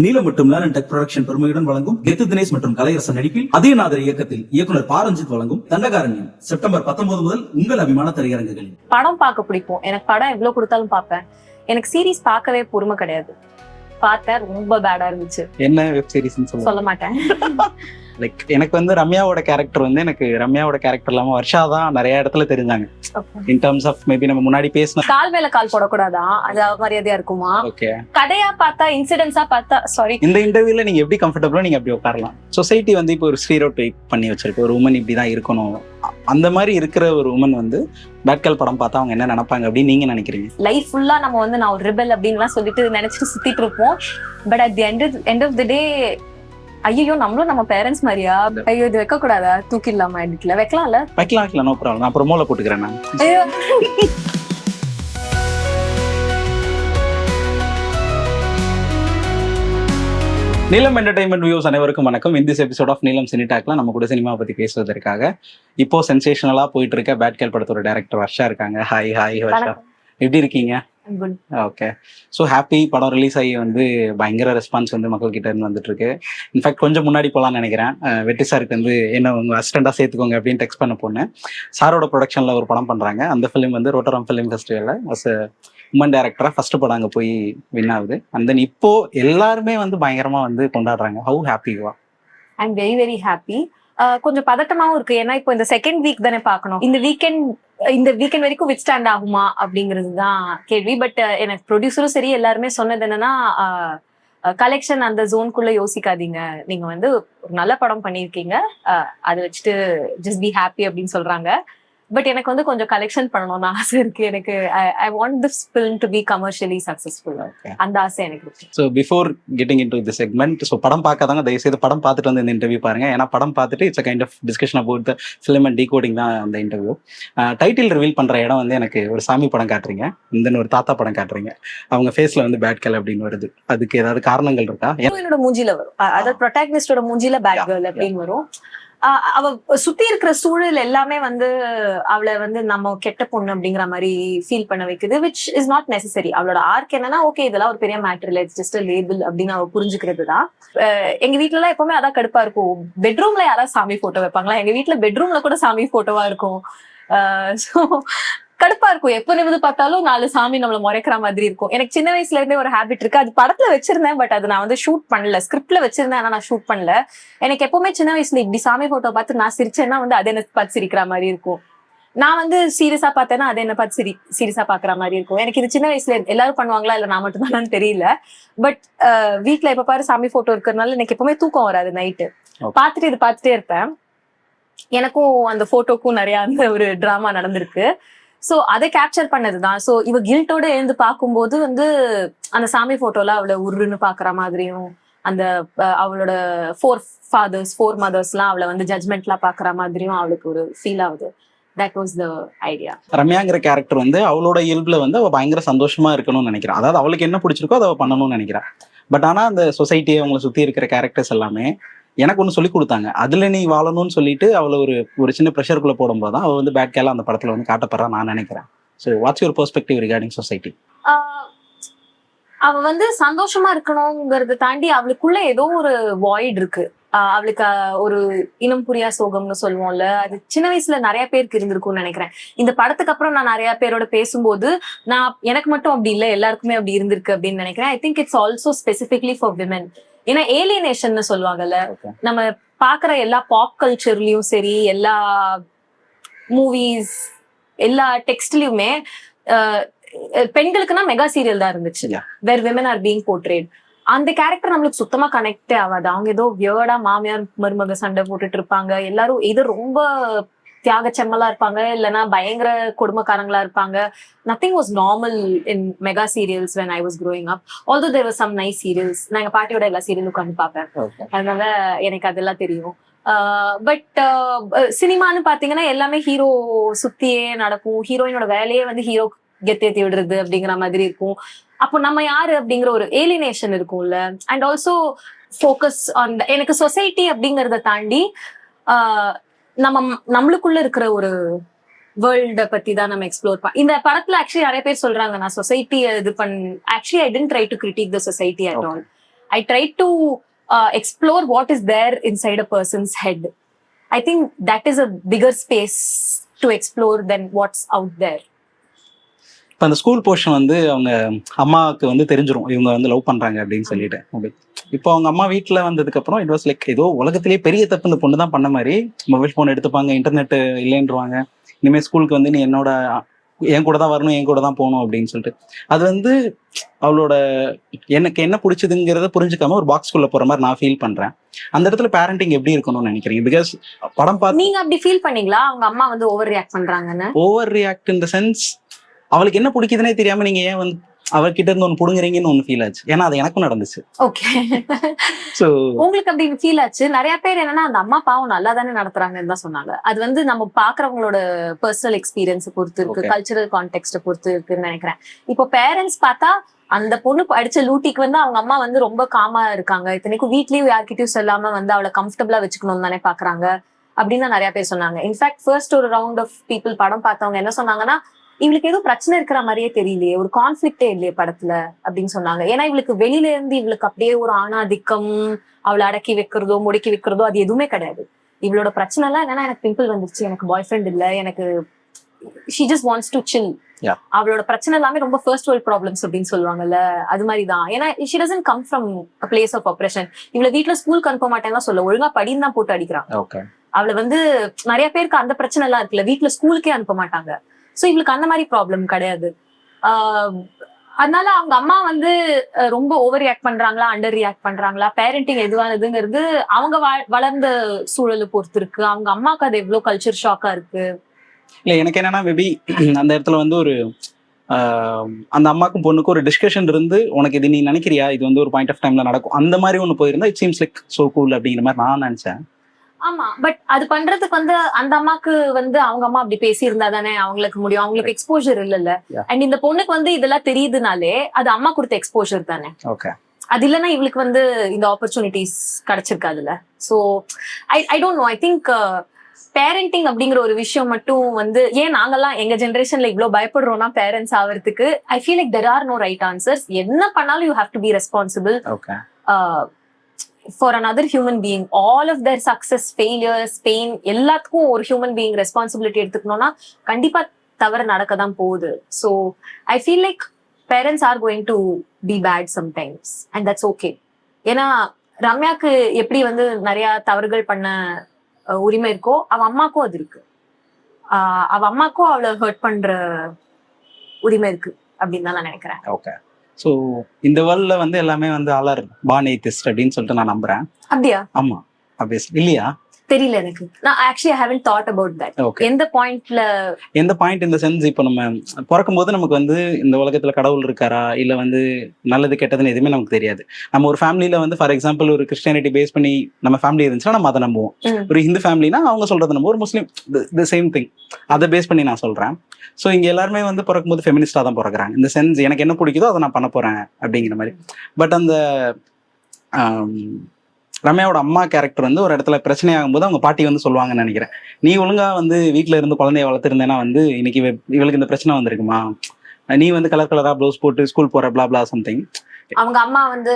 நீலம் மற்றும் Leyland tech production பெருமையுடன் வழங்கும் கெத்து தினேஷ் மற்றும் கலையரசன் நடிப்பில் அதேநாதர் இயக்கத்தில் இயக்குனர் பாரஞ்சித் வழங்கும் தண்டகாரண்யம் செப்டம்பர் 19 முதல் உங்கள் அபிமான திரையரங்குகளில். படம் பார்க்க பிடிக்கும். எனக்கு படம் எவ்வளவு கொடுத்தாலும் பார்ப்பேன். எனக்கு சீரீஸ் பார்க்கவே பொறுமை கிடையாது. பார்த்தேன், ரொம்ப பேடா இருந்துச்சு. என்ன வெப் சீரிஸ் சொல்ல மாட்டேன். லைக் எனக்கு வந்து ரம்யாவோட கேரக்டர் இல்லாம வர்ஷா தான் நிறைய இடத்துல தெரிஞ்சாங்க. இன் டர்ம்ஸ் ஆஃப் மேபி நம்ம முன்னாடி பேசின கால் மேல கால் போடக்கூடாதா, அது மரியாதையா இருக்குமா? ஓகே, கதையா பார்த்தா இன்சிடென்ட்ஸா பார்த்தா சாரி. இந்த இன்டர்வியூல நீங்க எப்படி கம்ஃபர்டபுளோ நீங்க அப்படி உட்காரலாம். சொசைட்டி வந்து இப்போ ஒரு ஸ்டீரியோடைப் பண்ணி வச்சிருக்கு, ஒரு உமன் இப்படிதான் இருக்கணும். அந்த மாதிரி இருக்கிற ஒரு உமன் வந்து பேட்கேர்ள் படம் பார்த்தா அவங்க என்ன நினைப்பாங்க அப்படின்னு நீங்க நினைக்கிறீங்க? லைஃப் ஃபுல்லா நம்ம வந்து நான் ஒரு ரிபெல் அப்படின்னு சொல்லிட்டு நினைச்சிட்டு சுத்திட்டு இருப்போம். But at the end of the day ஐயோ நம்மளும் நம்ம பேரண்ட்ஸ் மாதிரியா, ஐயோ இது வைக்க கூடாதா, தூக்கிடலாமா, எடிட்ல வைக்கலாம்ல, வைக்கலாம், நோ ப்ராப்ளம். நான் ப்ரோமோல போட்டுக்கிறேன். நான் நீலம் என்டர்டைன்மெண்ட் வியூஸ் அனைவருக்கும் வணக்கம். இந்த எபிசோட் ஆஃப் நீலம் சினிடாக்ல நம்ம கூட சினிமா பத்தி பேசுவதற்காக இப்போ சென்சேஷனலா போயிட்டு இருக்க பேட்கேர்ள் படத்தோட டைரக்டர் வர்ஷா இருக்காங்க. ஹாய் வர்ஷா, எப்படி இருக்கீங்க? Okay, so happy. படம் ரிலீஸ் ஆகி வந்து பயங்கர ரெஸ்பான்ஸ் வந்து மக்கள் கிட்ட இருந்து வந்துட்டு இருக்கு. இன்ஃபேக்ட் கொஞ்சம் முன்னாடி போகலான்னு நினைக்கிறேன். வெற்றி சாருக்கு வந்து என்ன உங்க அசிஸ்டண்டா சேர்த்துக்கோங்க அப்படின்னு டெக்ஸ்ட் பண்ண போனேன். சாரோட ப்ரொடக்ஷன்ல ஒரு படம் பண்றாங்க. அந்த ஃபிலிம் வந்து ரோட்டரம் ஃபிலிம் ஃபெஸ்டிவல்ல அஸ் உமன் டைரக்டரா ஃபர்ஸ்ட் படம் அங்கே போய் வின் ஆகுது. அண்ட் தென் இப்போ எல்லாருமே வந்து பயங்கரமா வந்து கொண்டாடுறாங்க. How happy you are? I am very very happy. கொஞ்சம் பதட்டமாவும் இருக்கு. ஏன்னா இப்போ இந்த செகண்ட் வீக் தானே பார்க்கணும். இந்த வீக்கெண்ட் வரைக்கும் வித் ஸ்டாண்ட் ஆகுமா அப்படிங்கிறது தான் கேள்வி. பட் எனக்கு ப்ரொடியூசரும் சரி எல்லாருமே சொன்னது என்னன்னா, கலெக்ஷன் அந்த ஜோனுக்குள்ள யோசிக்காதீங்க, நீங்க வந்து ஒரு நல்ல படம் பண்ணியிருக்கீங்க, அதை வச்சுட்டு ஜஸ்ட் பி ஹாப்பி அப்படின்னு சொல்றாங்க. பட் எனக்கு வந்து கொஞ்சம் கலெக்ஷன் பண்ணணும்னு ஆசை இருக்கு. எனக்கு I want this film to be commercially successful. அந்த ஆசை எனக்கு இருக்கு. So before getting into the segment, so படம் பார்க்காதவங்க தயவுசெய்து படம் பார்த்துட்டு வந்து இந்த இன்டர்வியூ பாருங்க. ஏன்னா படம் பார்த்துட்டு it's a kind of discussion about the film and decoding தான் அந்த இன்டர்வியூ. டைட்டில் ரிவீல் பண்ற இடம் வந்து எனக்கு ஒரு சாமி படம் காட்டுறீங்க, இந்த ஒரு தாத்தா படம் காட்டுறீங்க. அவங்க ஃபேஸ்ல வந்து பேட்கேர்ள் அப்படின்னு வருது. அதுக்கு ஏதாவது காரணங்கள் இருக்கா? என்னோட மூஞ்சில வரும், அதாவது ப்ரொட்டாகனிஸ்டோட மூஞ்சில பேட்கேர்ள் அப்படின்னு வரும். அவ சுத்தி இருக்கிற சூழல் எல்லாமே வந்து அவளை வந்து நம்ம கெட்ட பொண்ணு அப்படிங்கிற மாதிரி ஃபீல் பண்ண வைக்குது, விச் இஸ் நாட் நெசசரி. அவளோட ஆர்க் என்னன்னா, ஓகே இதெல்லாம் ஒரு பெரிய மேட்டர் இல்லை, இட்ஸ் ஜஸ்ட் லேபிள் அப்படின்னு அவ புரிஞ்சுக்கிறது தான். எங்க வீட்டுல எல்லாம் எப்பவுமே அதான் கடுப்பா இருக்கும். பெட்ரூம்ல யாராவது சாமி போட்டோ வைப்பாங்களா? எங்க வீட்டுல பெட்ரூம்ல கூட சாமி போட்டோவா இருக்கும். ஸோ கடுப்பா இருக்கும். எப்ப நிமிந்து பார்த்தாலும் 4 சாமி நம்மள முறைக்கிற மாதிரி இருக்கும். எனக்கு சின்ன வயசுல இருந்தே ஒரு ஹேபிட் இருக்கு. அது படத்துல வச்சிருந்தேன், பட் அது நான் வந்து ஷூட் பண்ணல. ஸ்கிரிப்ட்ல வச்சிருந்தேன், ஆனா நான் ஷூட் பண்ணல. எனக்கு எப்பவுமே சின்ன வயசுல இப்படி சாமி போட்டோ பார்த்து நான் சிரிச்சேன்னா வந்து அதை என்ன பார்த்து சிரிக்கிற மாதிரி இருக்கும். நான் வந்து சீரியஸா பார்த்தேன்னா அதை என்ன பார்த்து சீரியஸா பாக்குற மாதிரி இருக்கும். எனக்கு இது சின்ன வயசுல எல்லாரும் பண்ணுவாங்களா இல்ல நான் மட்டும் தானு தெரியல. பட் வீட்டுல எப்ப பாரு சாமி போட்டோ இருக்கிறதுனால எனக்கு எப்பவுமே தூக்கம் வராது. நைட்டு பார்த்துட்டே இருப்பேன். எனக்கும் அந்த போட்டோக்கும் நிறைய அந்த ஒரு டிராமா நடந்திருக்கு. சோ அதை கேப்சர் பண்ணதுதான். சோ இவ கில்ட்டோட எழுந்து பார்க்கும்போது வந்து அந்த சாமி போட்டோல அவளை உருன்னு பாக்குற மாதிரியும், அந்த அவளோட 4 mothers எல்லாம் அவளை வந்து ஜட்மெண்ட்லாம் பாக்குற மாதிரியும் அவளுக்கு ஒரு ஃபீல் ஆகுது. That was the idea. ரம்யாங்கிற கேரக்டர் வந்து அவளோட இயல்புல வந்து அவ பயங்கர சந்தோஷமா இருக்கணும்னு நினைக்கிறான். அதாவது அவளுக்கு என்ன பிடிச்சிருக்கோ அதை பண்ணணும்னு நினைக்கிறான். பட் ஆனா அந்த சொசைட்டி அவங்களை சுத்தி இருக்கிற கேரக்டர்ஸ் எல்லாமே எனக்கு ஒன்று சொல்லி கொடுத்தாங்க, அதுல நீ வாழணும்னு சொல்லிட்டு அவளை ஒரு சின்ன ப்ரெஷருக்குள்ள போடும்போது தான் அவள் வந்து பேட்கேர்ளா அந்த படத்துல வந்து காட்டப்படுறா நான் நினைக்கிறேன். So what's your perspective regarding society? அவ வந்து சந்தோஷமா இருக்கணுங்கிறத தாண்டி அவளுக்குள்ள ஏதோ ஒரு வாய்ட் இருக்கு. அவளுக்கு ஒரு இனம் புரியா சோகம்னு சொல்லுவோம்ல, அது சின்ன வயசுல நிறைய பேருக்கு இருந்திருக்கும்னு நினைக்கிறேன். இந்த படத்துக்கு அப்புறம் நான் நிறைய பேரோட பேசும்போது எனக்கு மட்டும் அப்படி இல்லை, எல்லாருக்குமே அப்படி இருந்திருக்கு அப்படின்னு நினைக்கிறேன். I think it's also specifically for women. ஏன்னா ஏலியனேஷன் சொல்லுவாங்கல்ல, நம்ம பாக்குற எல்லா பாப் கல்ச்சர்லயும் சரி, எல்லா மூவிஸ், எல்லா டெக்ஸ்ட்லயுமே பெண்களுக்குன்னா மெகா சீரியல் தான் இருந்துச்சு, where women are being portrayed. அந்த கேரக்டர் நம்மளுக்கு சுத்தமா கனெக்டே ஆகாது. அவங்க ஏதோ வியர்டா மாமியார் மருமக சண்டை போட்டுட்டு இருப்பாங்க, எல்லாரும் இது ரொம்ப தியாக செம்மலா இருப்பாங்க, இல்லைன்னா பயங்கர கொடுமைக்காரங்களா இருப்பாங்க. Nothing was normal in mega serials when I was growing up. Although there were some nice serials. நான் எங்க பாட்டியோட எல்லா சீரியலும் உட்காந்து பார்ப்பேன், அதனால எனக்கு அதெல்லாம் தெரியும். பட் சினிமான்னு பாத்தீங்கன்னா எல்லாமே ஹீரோ சுத்தியே நடக்கும். ஹீரோயினோட வேலையே வந்து ஹீரோ கெத்தேத்தி விடுறது அப்படிங்கிற மாதிரி இருக்கும். அப்போ நம்ம யாரு அப்படிங்கிற ஒரு ஏலினேஷன் இருக்கும்ல. அண்ட் ஆல்சோ ஃபோக்கஸ் ஆன் எனக்கு சொசைட்டி அப்படிங்கறத தாண்டி நம்மளுக்குள்ள இருக்கிற ஒரு வேர்ல்ட பத்தி தான் நம்ம எக்ஸ்ப்ளோர் இந்த படத்துல. ஆக்சுவலி நிறைய பேர் சொல்றாங்க நான் சொசைட்டியை இது actually I don't try to critique the society at all. I try to explore what is there inside a person's head. I think that is a bigger space to explore than what's out there. இப்போ அந்த school portion வந்து அவங்க அம்மாவுக்கு வந்து தெரிஞ்சிரும் இவங்க வந்து love பண்றாங்க அப்படின்னு சொல்லிட்டு. இப்போ அவங்க அம்மா வீட்டில் வந்ததுக்கு அப்புறம் இட் வாஸ் லைக் ஏதோ உலகத்திலேயே பெரிய தப்பு இந்த பொண்ணு தான் பண்ண மாதிரி. மொபைல் ஃபோன் எடுத்துப்பாங்க, இன்டர்நெட் இல்லைன்றவாங்க, இனிமேல் ஸ்கூலுக்கு வந்து நீ என் கூட தான் வரணும், என் கூட தான் போகணும் அப்படின்னு சொல்லிட்டு. அது வந்து அவளோட எனக்கு என்ன பிடிச்சதுங்கிறத புரிஞ்சுக்காம ஒரு பாக்ஸ்குள்ள போற மாதிரி நான் ஃபீல் பண்றேன். அந்த இடத்துல பேரண்டிங் எப்படி இருக்கணும்னு நினைக்கிறீங்க? பிகாஸ் படம் பார்த்து நீங்க அப்படி ஃபீல் பண்ணீங்களா அவங்க அம்மா வந்து ஓவர் ரியாக்ட் பண்றாங்கன்னு? Over react in the sense அவளுக்கு என்ன பிடிக்குதுன்னே தெரியாம நீங்க ஏன் வந்து அவர்கிட்ட இருந்து ஒன்னு புடுங்குறீங்கன்னு ஒன்னு ஃபீல் ஆச்சு. ஏன்னா அது எனக்கும் நடந்துச்சு. ஓகே, சோ உங்களுக்கு அப்படி ஃபீல் ஆச்சு. நிறைய பேர் என்னன்னா அந்த அம்மா பாவம் நல்லா தானே நடத்துறாங்கன்னு தான் சொன்னாங்க. அது வந்து நம்ம பாக்குறவங்களோட பர்சனல் எக்ஸ்பீரியன்ஸ் பொறுத்து இருக்கு, கல்ச்சரல் கான்டெக்ட் பொறுத்து இருக்குன்னு நினைக்கிறேன். இப்போ பேரண்ட்ஸ் பார்த்தா அந்த பொண்ணு அடிச்ச லூட்டிக்கு வந்து அவங்க அம்மா வந்து ரொம்ப காமா இருக்காங்க, இத்தனைக்கும் வீட்லயும் யார்கிட்டயும் சொல்லாம வந்து அவளை கம்ஃபர்டபுளா வச்சுக்கணும்னு தானே பாக்குறாங்க அப்படின்னு நிறைய பேர் சொன்னாங்க. இன்ஃபேக்ட் ஃபர்ஸ்ட் ஒரு ரவுண்ட் ஆஃப் பீப்புள் படம் பார்த்தவங்க என்ன சொன்னாங்கன்னா, இவளுக்கு ஏதோ பிரச்சனை இருக்கிற மாதிரியே தெரியலையே, ஒரு கான்ஃபிளிக்டே இல்லையே படத்துல அப்படின்னு சொன்னாங்க. ஏன்னா இவளுக்கு வெளியில இருந்து இவளுக்கு அப்படியே ஒரு ஆணாதிக்கம், அவளை அடக்கி வைக்கிறதோ முடக்கி வைக்கிறதோ அது எதுவுமே கிடையாது. இவளோட பிரச்சனை எல்லாம் என்னன்னா, எனக்கு பிம்பிள் வந்துருச்சு, எனக்கு பாய் ஃப்ரெண்ட் இல்ல, எனக்கு she just wants to chill. அவளோட பிரச்சனை எல்லாமே ரொம்ப ஃபர்ஸ்ட் வேர்ல்ட் ப்ராப்ளம்ஸ் அப்படின்னு சொல்லுவாங்கல்ல, அது மாதிரிதான். ஏன்னா she doesn't come from a place of oppression. இவளை வீட்டுல ஸ்கூலுக்கு அனுப்ப மாட்டேன்னா சொல்ல, ஒழுங்கா படின்னு தான் போட்டு அடிக்கிறான். அவளை வந்து நிறைய பேருக்கு அந்த பிரச்சனை எல்லாம் இருக்குல்ல, வீட்டுல ஸ்கூலுக்கே அனுப்ப மாட்டாங்க. சோ இவளுக்கு அந்த மாதிரி ப்ராப்ளம் கிடையாது. அதனால அவங்க அம்மா வந்து ரொம்ப ஓவர் ரியாக்ட் பண்றாங்களா, அண்டர் ரியாக்ட் பண்றாங்களா, பேரண்டிங் எதுவானதுங்கிறது அவங்க வளர்ந்த சூழலை பொறுத்து இருக்கு. அவங்க அம்மாவுக்கு அது எவ்வளவு கல்ச்சர் ஷாக்கா இருக்கு. இல்ல எனக்கு என்னன்னா மேபி அந்த இடத்துல வந்து ஒரு அந்த அம்மாக்கும் பொண்ணுக்கும் ஒரு டிஸ்கஷன் இருந்து, உனக்கு இது நீ நினைக்கிறியா, இது வந்து ஒரு பாயிண்ட் ஆஃப் டைம்ல நடக்கும், அந்த மாதிரி ஒண்ணு போயிருந்தா it seems like so cool அப்படிங்கிற மாதிரி நான் நினைச்சேன். ஆமா, பட் அது பண்றதுக்கு வந்து அந்த அம்மாக்கு வந்து அவங்க அம்மா அப்படி பேசி இருந்தா தானே அவங்களுக்கு முடியும். அவங்களுக்கு எக்ஸ்போஜர் இல்ல. அண்ட் இந்த பொண்ணுக்கு வந்து இதெல்லாம் தெரியுதுனாலே அது அம்மா கொடுத்த எக்ஸ்போஜர் தானே. அது இல்லைன்னா இவளுக்கு வந்து இந்த ஆப்பர்ச்சுனிட்டிஸ் கிடைச்சிருக்காதுல்ல. So I don't know, I think parenting அப்படிங்கிற ஒரு விஷயம் மட்டும் வந்து ஏன் நாங்கெல்லாம் எங்க ஜெனரேஷன்ல இவ்வளவு பயப்படுறோம்னா பேரண்ட்ஸ் ஆகிறதுக்கு, I feel like there are no right answers. என்ன பண்ணாலும் you have to be responsible for another human being. All of their success, failures, pain எல்லாத்துக்கும் ஒரு ஹியூமன் பீயிங் ரெஸ்பான்சிபிலிட்டி எடுத்துக்கணும்னா கண்டிப்பா தவறு நடக்க தான் போகுது. So I feel like parents are going to be bad sometimes and that's okay. ஏன்னா ரம்யாக்கு எப்படி வந்து நிறைய தவறுகள் பண்ண உரிமை இருக்கோ, அவ அம்மாக்கும் அது இருக்கு. அவ அம்மாக்கும் அவளை ஹர்ட் பண்ற உரிமை இருக்கு அப்படின்னு தான் நான் நினைக்கிறேன். ஓகே, ஸோ இந்த வேர்ல்ட்ல வந்து எல்லாமே வந்து ஆலர் பார்ன் ஏத்திஸ்ட் அப்படின்னு சொல்லிட்டு நான் நம்புறேன். அப்படியா? ஆமா, ஆப்வியஸ்லி. இல்லையா? தெரியல எனக்கு. நான் actually I haven't thought about that. எந்த பாயிண்ட் இந்த சென்ஸ் இப்போ நம்ம பிறக்கும் போது நமக்கு வந்து இந்த உலகத்துல கடவுள் இருக்காரா இல்ல வந்து நல்லது கெட்டதுன்னு எதுவுமே நமக்கு தெரியாது. நம்ம ஒரு ஃபேமிலியில வந்து ஃபார் எக்ஸாம்பிள் ஒரு கிறிஸ்டியானிட்டி பேஸ் பண்ணி நம்ம ஃபேமிலி இருந்துச்சுன்னா நம்ம அதை நம்புவோம். ஒரு ஹிந்து ஃபேமிலினா அவங்க சொல்றது நம்ம, ஒரு முஸ்லீம் த சேம் திங், அதை பேஸ் பண்ணி நான் சொல்றேன். ஸோ இங்க எல்லாருமே வந்து பிறக்கும்போது ஃபெமினிஸ்டா தான் பிறக்கிறாங்க. இந்த சென்ஸ் எனக்கு என்ன பிடிக்குதோ அதை நான் பண்ண போறேன் அப்படிங்கிற மாதிரி. பட் அந்த ரம்யாவோட அம்மா கேரக்டர் வந்து ஒரு இடத்துல பிரச்சனை ஆகும்போது அவங்க பாட்டி வந்து சொல்லுவாங்கன்னு நினைக்கிறேன், நீ ஒழுங்கா வந்து வீட்டுல இருந்து குழந்தைய வளர்த்துருந்தேன்னா வந்து இன்னைக்கு இவளுக்கு இந்த பிரச்சனை வந்திருக்குமா, நீ வந்து கலர் கலரா ப்ளவுஸ் போட்டு ஸ்கூல் போற பிளா பிளா சம்திங். அவங்க அம்மா வந்து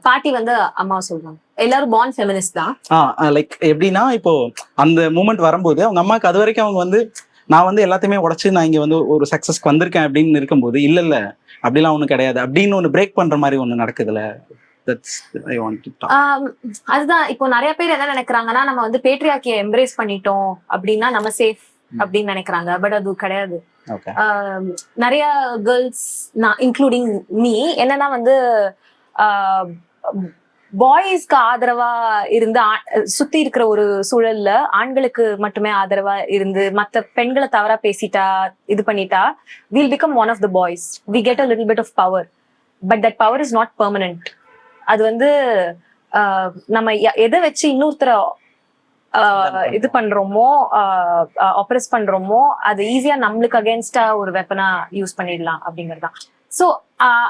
பாட்டி வந்து அம்மா சொல்றாங்க எல்லாரும் பார்ன் ஃபெமினிஸ்ட் தான். லைக் எப்படின்னா இப்போ அந்த மூமெண்ட் வரும்போது அவங்க அம்மாக்கு அது வரைக்கும் அவங்க வந்து நான் வந்து எல்லாத்தையுமே உடச்சு நான் இங்க வந்து ஒரு சக்சஸ்க்கு வந்திருக்கேன் அப்படின்னு இருக்கும்போது இல்ல அப்படிலாம் ஒண்ணு கிடையாது அப்படின்னு ஒண்ணு பிரேக் பண்ற மாதிரி ஒண்ணு நடக்குதுல்ல. அதுதான் இப்போ நிறைய பேர் என்ன நினைக்கிறாங்கன்னா, நம்ம வந்து பேட்ரியார்க்கியை எம்ப்ரேஸ் பண்ணிட்டோம் அப்படின்னா நம்ம சேஃப் அப்படின்னு நினைக்கிறாங்க. பட் அது கிடையாது. நிறைய கேர்ள்ஸ், நான் இன்க்ளூடிங் மீ, என்னன்னா வந்து பாய்ஸ்க்கு ஆதரவா இருந்து சுத்தி இருக்கிற ஒரு சூழல்ல ஆண்களுக்கு மட்டுமே ஆதரவா இருந்து மத்த பெண்களை தவறா பேசிட்டா இது பண்ணிட்டா we'll become one of the boys. We get a little bit of power, but that power is not permanent. அது வந்து நம்ம எதை வச்சு இன்னொருத்தர இது பண்றோமோ ஆப்ரஸ் பண்றோமோ அது ஈஸியா நம்மளுக்கு அகேன்ஸ்டா ஒரு வெப்பனா யூஸ் பண்ணிடலாம் அப்படிங்கறதுதான். சோ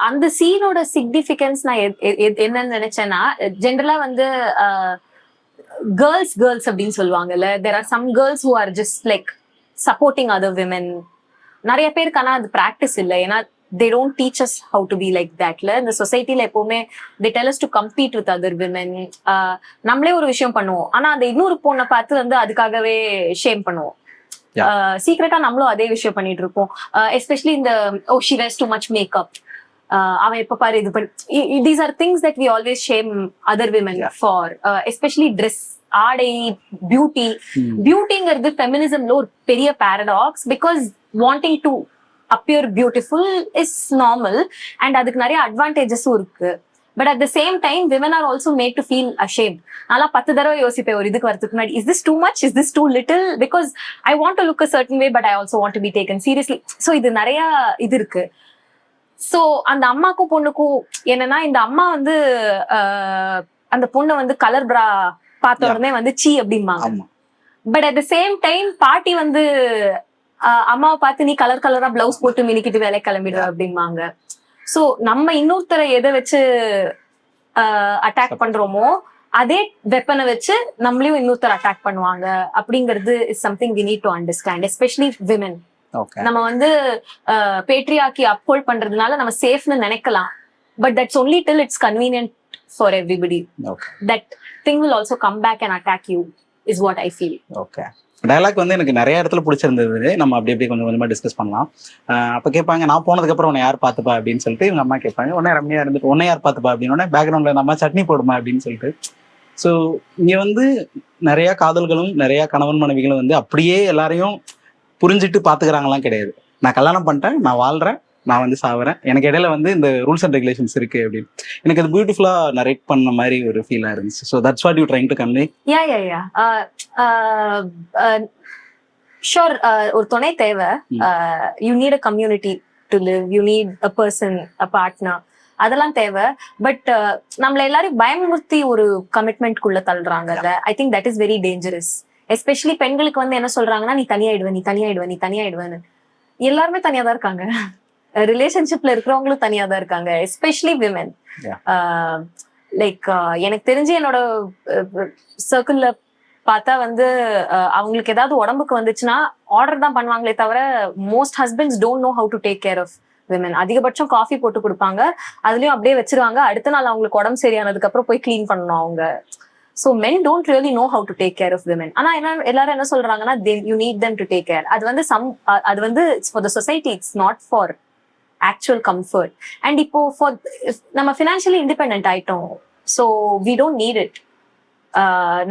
அந்த சீனோட சிக்னிபிகன்ஸ் நான் என்னன்னு நினைச்சேன்னா, ஜென்ரலா வந்து கேர்ள்ஸ் அப்படின்னு சொல்லுவாங்கல்ல, there are some girls who are just like supporting other women. நிறைய பேருக்கு ஆனா அது பிராக்டிஸ் இல்லை. ஏன்னா they don't teach us how to be like that. இந்த சொசைட்டில எப்பவுமே they tell us to compete with other women. நம்மளே ஒரு விஷயம் பண்ணுவோம், ஆனா அந்த இன்னொரு பொண்ணை பார்த்து வந்து அதுக்காகவே ஷேம் பண்ணுவோம். சீக்கிரட்டா நம்மளும் அதே விஷயம் பண்ணிட்டு இருப்போம். எஸ்பெஷலி இந்த she wears too much makeup, அவன் எப்ப பாரு இது பண்ணி. these are things that we always shame other women for, especially dress, ஆடை, பியூட்டி. பியூட்டிங்கிறது ஃபெமினிசம்ல ஒரு பெரிய paradox. Because wanting to appear beautiful is normal and அதுக்கு நிறைய அட்வான்டேஜஸும் இருக்கு. But at the same time women are also made to feel ashamed. நல்லா 10 தடவை யோசிப்பேன் ஒரு இதுக்கு வரதுக்கு முன்னாடி, is this too much, is this too little, because I want to look a certain way but I also want to be taken seriously. So இது நிறைய இது இருக்கு. சோ அந்த அம்மாக்கும் பொண்ணுக்கும் என்னன்னா, இந்த அம்மா வந்து அந்த பொண்ணு வந்து கலர் பிரா பார்த்த உடனே வந்து சீ அப்படிம்பாங்க. But at the same time பாட்டி வந்து அம்மாவை பார்த்து நீ கலர் கலரா பிளவுஸ் போட்டு மினிக்கிட்டு வேலை கிளம்பிடுவ அப்படிம்பாங்க. சோ நம்ம இன்னொருத்தரை எதை வச்சு அட்டாக் பண்றோமோ அதே வெப்பனை வச்சு நம்மளையும் இன்னொருத்தர் அட்டாக் பண்ணுவாங்க அப்படிங்கிறது is something we need to understand, especially women. நம்ம வந்து பேட்ரியார்கி அப்ஹோல்ட் பண்றதுனால நம்ம சேஃப்னு நினைக்கலாம், but that's only till it's convenient for everybody. That thing will also come back and attack you is what I feel. Okay, dialogue வந்து எனக்கு நிறைய இடத்துல பிடிச்சிருந்தது. நம்ம அப்படி அப்படி கொஞ்சம் கொஞ்சமா டிஸ்கஸ் பண்ணலாம். அப்ப கேட்பாங்க, நான் போனதுக்கு அப்புறம் உன்னை யார் பாத்துப்பா அப்படின்னு சொல்லிட்டு இவங்க அம்மா கேட்பாங்க. உடனே ரம்யா இருந்துட்டு உன்னை யார் பாத்துப்பா அப்படின்னு பேக்ரவுண்ட்ல நம்ம சட்னி போடுமா அப்படின்னு சொல்லிட்டு. ஸோ இங்க வந்து நிறைய காதல்களும் நிறைய கணவன் மனைவிகளும் வந்து அப்படியே எல்லாரையும் புரிஞ்சுட்டு பாத்துக்கிறாங்களாம் கிடையாது. நான் கல்யாணம் பண்ணிட்டேன், நான் வாழ்றேன், நான் வந்து சாவுறேன், எனக்கு இடையில வந்து இந்த ரூல்ஸ் அண்ட் ரெகுலேஷன்ஸ் இருக்கு அப்படின்னு எனக்கு அது பியூட்டிஃபுல்லா நரேட் பண்ண மாதிரி ஒரு ஃபீலா இருந்துச்சு. So that's what you trying to convey. Sure, ஒரு துணை தேவை. You need a community to live, you need a person, a partner, அதெல்லாம் தேவை. பட் நம்மள எல்லாரும் பயமுறுத்தி ஒரு கமிட்மெண்ட்குள்ள தள்ளுறாங்கல்ல, I think that is very dangerous. Especially பெண்களுக்கு வந்து என்ன சொல்றாங்கன்னா, நீ தனியாயிடுவ, நீ தனியாயிடுவ, நீ தனியாயிடுவேன்னு. எல்லாருமே தனியா தான் இருக்காங்க, ரிலேஷன்ஷிப்ல இருக்கிறவங்களும் தனியா தான் இருக்காங்க, எஸ்பெஷலி விமென். லைக் எனக்கு தெரிஞ்சு என்னோட சர்க்கிள்ல பார்த்தா வந்து அவங்களுக்கு ஏதாவது உடம்புக்கு வந்துச்சுன்னா ஆர்டர் தான் பண்ணுவாங்களே தவிர most husbands don't know how to take care of women. அதிகபட்சம் காஃபி போட்டு கொடுப்பாங்க, அதுலயும் அப்படியே வச்சிருவாங்க. அடுத்த நாள் அவங்களுக்கு உடம்பு சரியானதுக்கு அப்புறம் போய் கிளீன் பண்ணணும் அவங்க. So men don't really know how to take care of women. ஆனா எல்லாரும் என்ன சொல்றாங்கன்னா, you need them to take care. அது வந்து it's for the society, it's not for actual comfort. And இப்போ நம்ம financially independent ஆயிட்டோம், so we don't need it.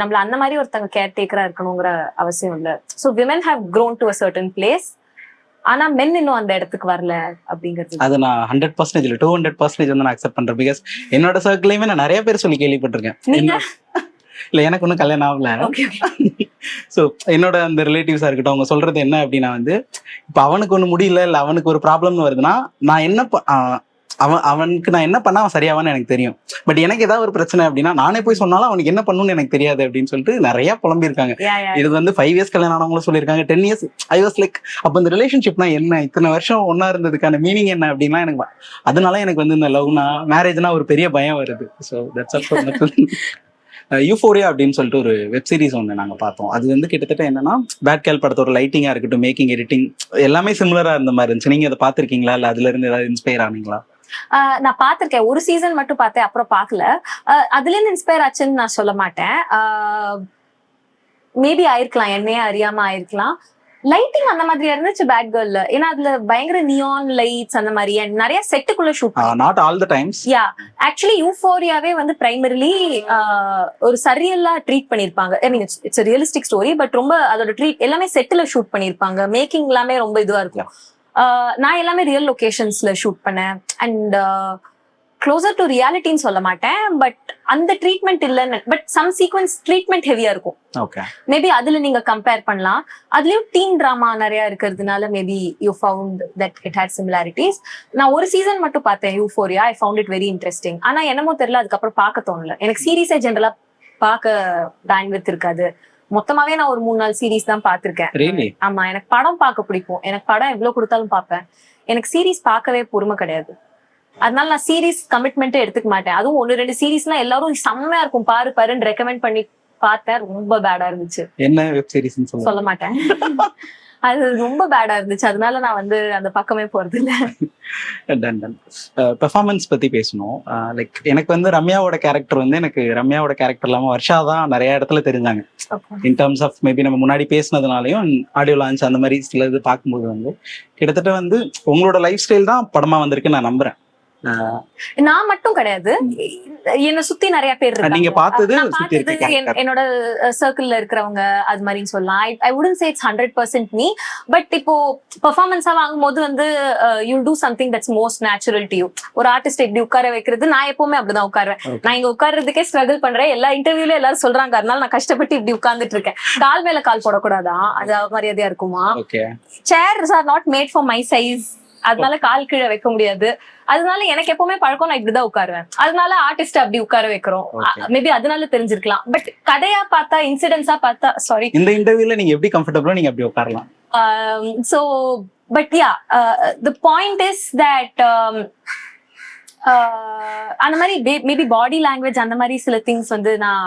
நம்மள அந்த மாதிரி ஒருத்தங்க கேர் டேக்கரா இருக்கணுங்கிற அவசியம் இல்லை. So women have grown to a certain place, ஆனா men இன்னும் அந்த இடத்துக்கு வரல அப்படிங்கிறது. அது நான் 100% இல்ல 200% வந்து நான் அக்செப்ட் பண்றேன். பிகாஸ் என்னோட சர்க்கிளையுமே நான் நிறைய பேர் சொல்லி கேள்விப்பட்டிருக்கேன். இல்ல எனக்கு ஒன்றும் கல்யாணம் ஆகல. ஸோ என்னோட அந்த ரிலேட்டிவ்ஸா இருக்கட்டும், அவங்க சொல்றது என்ன அப்படின்னா வந்து, இப்ப அவனுக்கு ஒண்ணு முடியல, இல்ல அவனுக்கு ஒரு ப்ராப்ளம்னு வருதுன்னா நான் என்ன அவனுக்கு நான் என்ன பண்ணா அவன் சரியாவான்னு எனக்கு தெரியும். பட் எனக்கு ஏதாவது ஒரு பிரச்சனை அப்படின்னா நானே போய் சொன்னாலும் அவனுக்கு என்ன பண்ணணும்னு எனக்கு தெரியாது அப்படின்னு சொல்லிட்டு நிறைய புலம்பிருக்காங்க. இது வந்து 5 years கல்யாணம் ஆனவங்களும் சொல்லியிருக்காங்க, 10 years. ஐ வாஸ் லைக், அப்ப இந்த ரிலேஷன்ஷிப்னா என்ன, இத்தனை வருஷம் ஒன்னா இருந்ததுக்கான மீனிங் என்ன அப்படின்னா எனக்கு அதனால எனக்கு வந்து இந்த லவ்னா மேரேஜ்னா ஒரு பெரிய பயம் வருது. ஸோ தட்ஸ் ஆல்சோ யூஃபோரியா அப்படின்னு சொல்லிட்டு ஒரு வெப் சீரிஸ் ஒன்று நாங்கள் பார்த்தோம். அது வந்து கிட்டத்தட்ட என்னன்னா, பேட் கேர்ள் படத்தோட லைட்டிங்கா இருக்கட்டும், மேக்கிங், எடிட்டிங் எல்லாமே சிமிலரா இருந்த மாதிரி இருந்துச்சு. நீங்க அதை பார்த்திருக்கீங்களா, இல்ல அதுல இருந்து ஏதாவது இன்ஸ்பயர் ஆனீங்களா? நான் பாத்திருக்கேன், ஒரு சீசன் மட்டும் பார்த்தேன், அப்புறம் பார்க்கல. அதுல இருந்து இன்ஸ்பயர் ஆச்சுன்னு நான் சொல்ல மாட்டேன். மேபி ஆயிருக்கலாம், என்னையே அறியாம ஆயிருக்கலாம். லைட்டிங் அந்த மாதிரி இருந்துச்சு பேட் கேர்ள்ல. ஏன்னா அதுல பயங்கர நியான் லைட்ஸ் அந்த மாதிரி நிறைய செட்டுக்குள்ள shoot. Not all the times. Ya, actually யூஃபோரியாவே வந்து பிரைமரிலி ஒரு சரியலா ட்ரீட் பண்ணிருப்பாங்க. I mean it's a realistic story, but ரொம்ப அதோட ட்ரீட் எல்லாமே செட்டுல ஷூட் பண்ணிருப்பாங்க. மேக்கிங் எல்லாமே ரொம்ப இதுவா இருக்கும். நான் எல்லாமே ரியல் லொகேஷன்ஸ்ல ஷூட் பண்ணேன். அண்ட் க்ளோசர் டு ரியாலிட்டின்னு சொல்ல மாட்டேன், பட் அந்த ட்ரீட்மெண்ட் இல்லைன்னு, பட் சம் சீக்வன்ஸ் ட்ரீட்மெண்ட் ஹெவியா இருக்கும். மேபி அதுல நீங்க கம்பேர் பண்ணலாம். அதுலயும் டீன் டிராமா நிறைய இருக்கிறதுனால maybe you found that it had similarities. நான் ஒரு சீசன் மட்டும் பார்த்தேன் Euphoria. I found it very interesting. ஆனா என்னமோ தெரியல, அதுக்கப்புறம் பார்க்க தோணல. எனக்கு சீரீஸே ஜென்ரலா பார்க்க பேண்ட்வித் இருக்காது. மொத்தமாவே நான் ஒரு 3-4 சீரீஸ் தான் பார்த்திருக்கேன். ஆமா, எனக்கு படம் பார்க்க பிடிக்கும். எனக்கு படம் எவ்வளவு கொடுத்தாலும் பார்ப்பேன். எனக்கு சீரீஸ் பார்க்கவே பொறுமை கிடையாது. அதனால நான் சீரீஸ் கமிட்மெண்ட்டே எடுத்துக்க மாட்டேன். அதுவும் 1-2 சீரீஸ்லாம் எல்லாரும் செம்மையா இருக்கும் பாருன்னு ரெக்கமெண்ட் பண்ணி பார்த்தேன். ரொம்ப பேடா இருந்துச்சு. என்ன வெப் சீரிஸ் சொல்ல மாட்டேன். அது ரொம்ப பேடா இருந்துச்சு. அதனால நான் வந்து அந்த பக்கமே போறது இல்ல. பெர்ஃபார்மன்ஸ் பத்தி பேசணும். லைக் எனக்கு வந்து ரம்யாவோட கேரக்டர் வந்து எனக்கு ரம்யாவோட கேரக்டர் இல்லாம வர்ஷா தான் நிறைய இடத்துல தெரிஞ்சாங்க. இன் டர்ம்ஸ் ஆஃப் மேபி நம்ம முன்னாடி பேசினதுனாலையும் ஆடியோ லான்ச் அந்த மாதிரி சில இது பார்க்கும்போது வந்து கிட்டத்தட்ட வந்து உங்களோட லைஃப் ஸ்டைல் தான் படமா வந்திருக்குன்னு நான் நம்புறேன். நான் மட்டும் கிடையாது, என்ன சுத்தி நிறைய பேர் இருக்காங்க. நீங்க பார்த்தது நான் சுத்தி இருக்க பார்த்தது character. என்னோட சர்க்கிள்ல இருக்கிறவங்க அது மாதிரின்னு சொல்லலாம். ஐ wouldn't say it's 100% me. But இப்போ பெர்ஃபார்மன்ஸா வாங்கும்போது வந்து you do something that's most natural to you. ஒரு ஆர்டிஸ்ட் எப்படி உட்கார வைக்கிறது, நான் எப்பவுமே அப்படிதான் உட்காருவேன். நான் இங்க உட்கார்றதுக்கே ஸ்ட்ரகிள் பண்றேன். எல்லா இன்டர்வியூல எல்லாரும் சொல்றாங்க, அதனால நான் கஷ்டப்பட்டு இப்படி உட்கார்ந்துட்டு இருக்கேன். கால் மேல கால் போடக்கூடாதா, அது மரியாதையா இருக்குமா? Chairs are not made for my size, அதனால கால் கீழே வைக்க முடியாது. அதனால எனக்கு எப்பவுமே பழக்கம், நான் இப்படிதான் உட்காருவேன். அதனால ஆர்டிஸ்ட் அப்படி உட்கார வைக்கிறோம். மேபி அதனால தெரிஞ்சிருக்கலாம். பட் கதையா பார்த்தா, இன்சிடென்ட்ஸா பார்த்தா, சாரி, இந்த இன்டர்வியூல நீங்க எப்படி கம்ஃபர்டபிளா நீங்க அப்படி உட்காரலாம். so but yeah, the point is that அந்த மாதிரி மேபி பாடி லாங்குவேஜ் அந்த மாதிரி சில திங்ஸ் வந்து நான்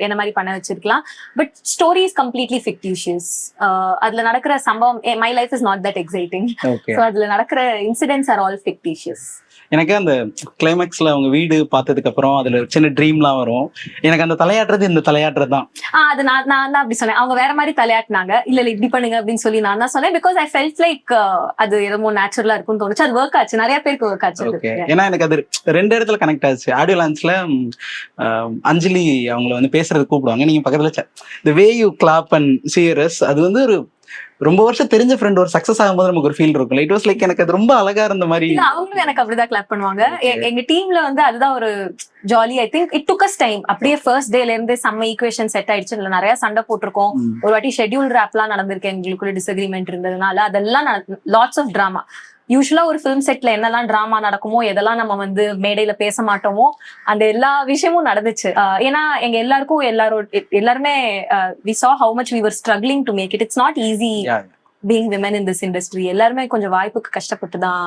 என்ன மாதிரி பண்ண வச்சிருக்கலாம். But story is completely fictitious. அதுல நடக்கிற சம்பவம், my life is not that exciting. So அதுல நடக்கிற இன்சிடென்ட்ஸ் ஆர் ஆல் ஃபிக்டிஷியஸ். எனக்கு அந்த கிளைமேக்ஸ்ல அவங்க வீடு பார்த்ததுக்கு அப்புறம் அதுல சின்ன ட்ரீம்லாம் வரும். எனக்கு அந்த தலையாட்டுறது இந்த தலையாட்டுறது தான். அது நான் தான் அப்படி சொன்னேன். அவங்க வேற மாதிரி தலையாட்டினாங்க. இல்ல இப்படி பண்ணுங்க அப்படின்னு சொல்லி நான் தான் சொன்னேன். பிகாஸ் ஐ ஃபெல்ட் லைக் அது எதுவும் நேச்சுரலா இருக்கும்னு தோணுச்சு. அது ஒர்க் ஆச்சு, நிறைய பேருக்கு ஒர்க் ஆச்சு. ஏன்னா எனக்கு அது ரெண்டு இடத்துல கனெக்ட் ஆச்சு. ஆடியோ லான்ச்ல அஞ்சலி அவங்கள வந்து பேசுறது கூப்பிடுவாங்க, நீங்க பக்கத்துல the way you clap and cheer us, அது வந்து ஒரு ரொம்ப வருஷம் தெரிஞ்ச ஃப்ரெண்ட் ஒரு சக்சஸ் ஆகும்போது நமக்கு ஒரு ஃபீல் இருக்கும். இட் வாஸ் லைக் எனக்கு அது ரொம்ப அழகா இருந்த மாதிரி. அவங்களும் எனக்கு அப்படிதான் கிளாப் பண்ணுவாங்க. எங்க டீம்ல வந்து அதுதான் ஒரு jolly. I think it took as time. அப்படியே ஃபர்ஸ்ட் டேல இருந்து செம்ம ஈக்குவேஷன் செட் ஆயிடுச்சு. இல்ல நிறைய சண்டை போட்டிருக்கோம். ஒரு வாட்டி ஷெட்யூல் ரேப்லாம் நடந்திருக்கு, எங்களுக்குள்ள டிஸ்அக்ரிமெண்ட் இருந்ததுனால. அதெல்லாம் லாட்ஸ் ஆஃப் டிராமா. யூஸ்வலா ஒரு ஃபிலிம் செட்ல என்னெல்லாம் டிராமா நடக்குமோ, எதெல்லாம் நம்ம வந்து மேடையில பேச மாட்டோமோ, அந்த எல்லா விஷயமும் நடந்துச்சு. ஏன்னா எங்க எல்லாருக்கும் எல்லாருமே we saw how much we were struggling to make it. It's not easy being women in this industry. எல்லாருமே கொஞ்சம் வாய்ப்புக்கு கஷ்டப்பட்டு தான்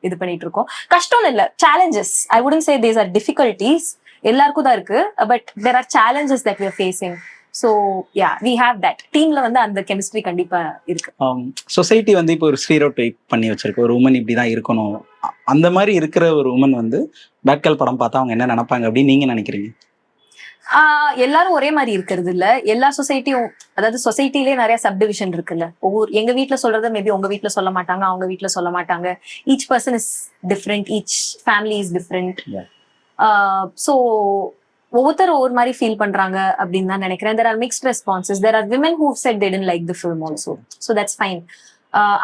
இது பண்ணிட்டு இருக்கோம். கஷ்டம் இல்ல, challenges. I wouldn't say these are difficulties. எல்லாருக்கும் தான் இருக்கு. But there are challenges that we are facing. So yeah, we have that. டீம்ல வந்து அந்த கெமிஸ்ட்ரி கண்டிப்பா இருக்கு. சொசைட்டி வந்து இப்போ ஒரு ஸ்டீரியோடைப் பண்ணி வச்சிருக்கு, ஒரு உமன் இப்படிதான் இருக்கணும். அந்த மாதிரி இருக்கிற ஒரு உமன் வந்து பேட் கேர்ள் படம் பார்த்தா அவங்க என்ன நினைப்பாங்க அப்படின்னு நீங்க நினைக்கிறீங்க? எல்லாரும் ஒரே மாதிரி இருக்கிறது இல்ல. எல்லா சொசைட்டியும், அதாவது சொசைட்டிலே நிறைய சப்டிவிஷன் இருக்குல்ல. எங்க வீட்டுல சொல்றத மேபி உங்க வீட்டுல சொல்ல மாட்டாங்க, அவங்க வீட்டுல சொல்ல மாட்டாங்க. Each person is different, each family is different. So ஒவ்வொருத்தரும் ஒவ்வொரு மாதிரி ஃபீல் பண்றாங்க அப்படின்னு தான் நினைக்கிறேன். there are mixed responses. there are women who said they didn't like the film also, so that's fine.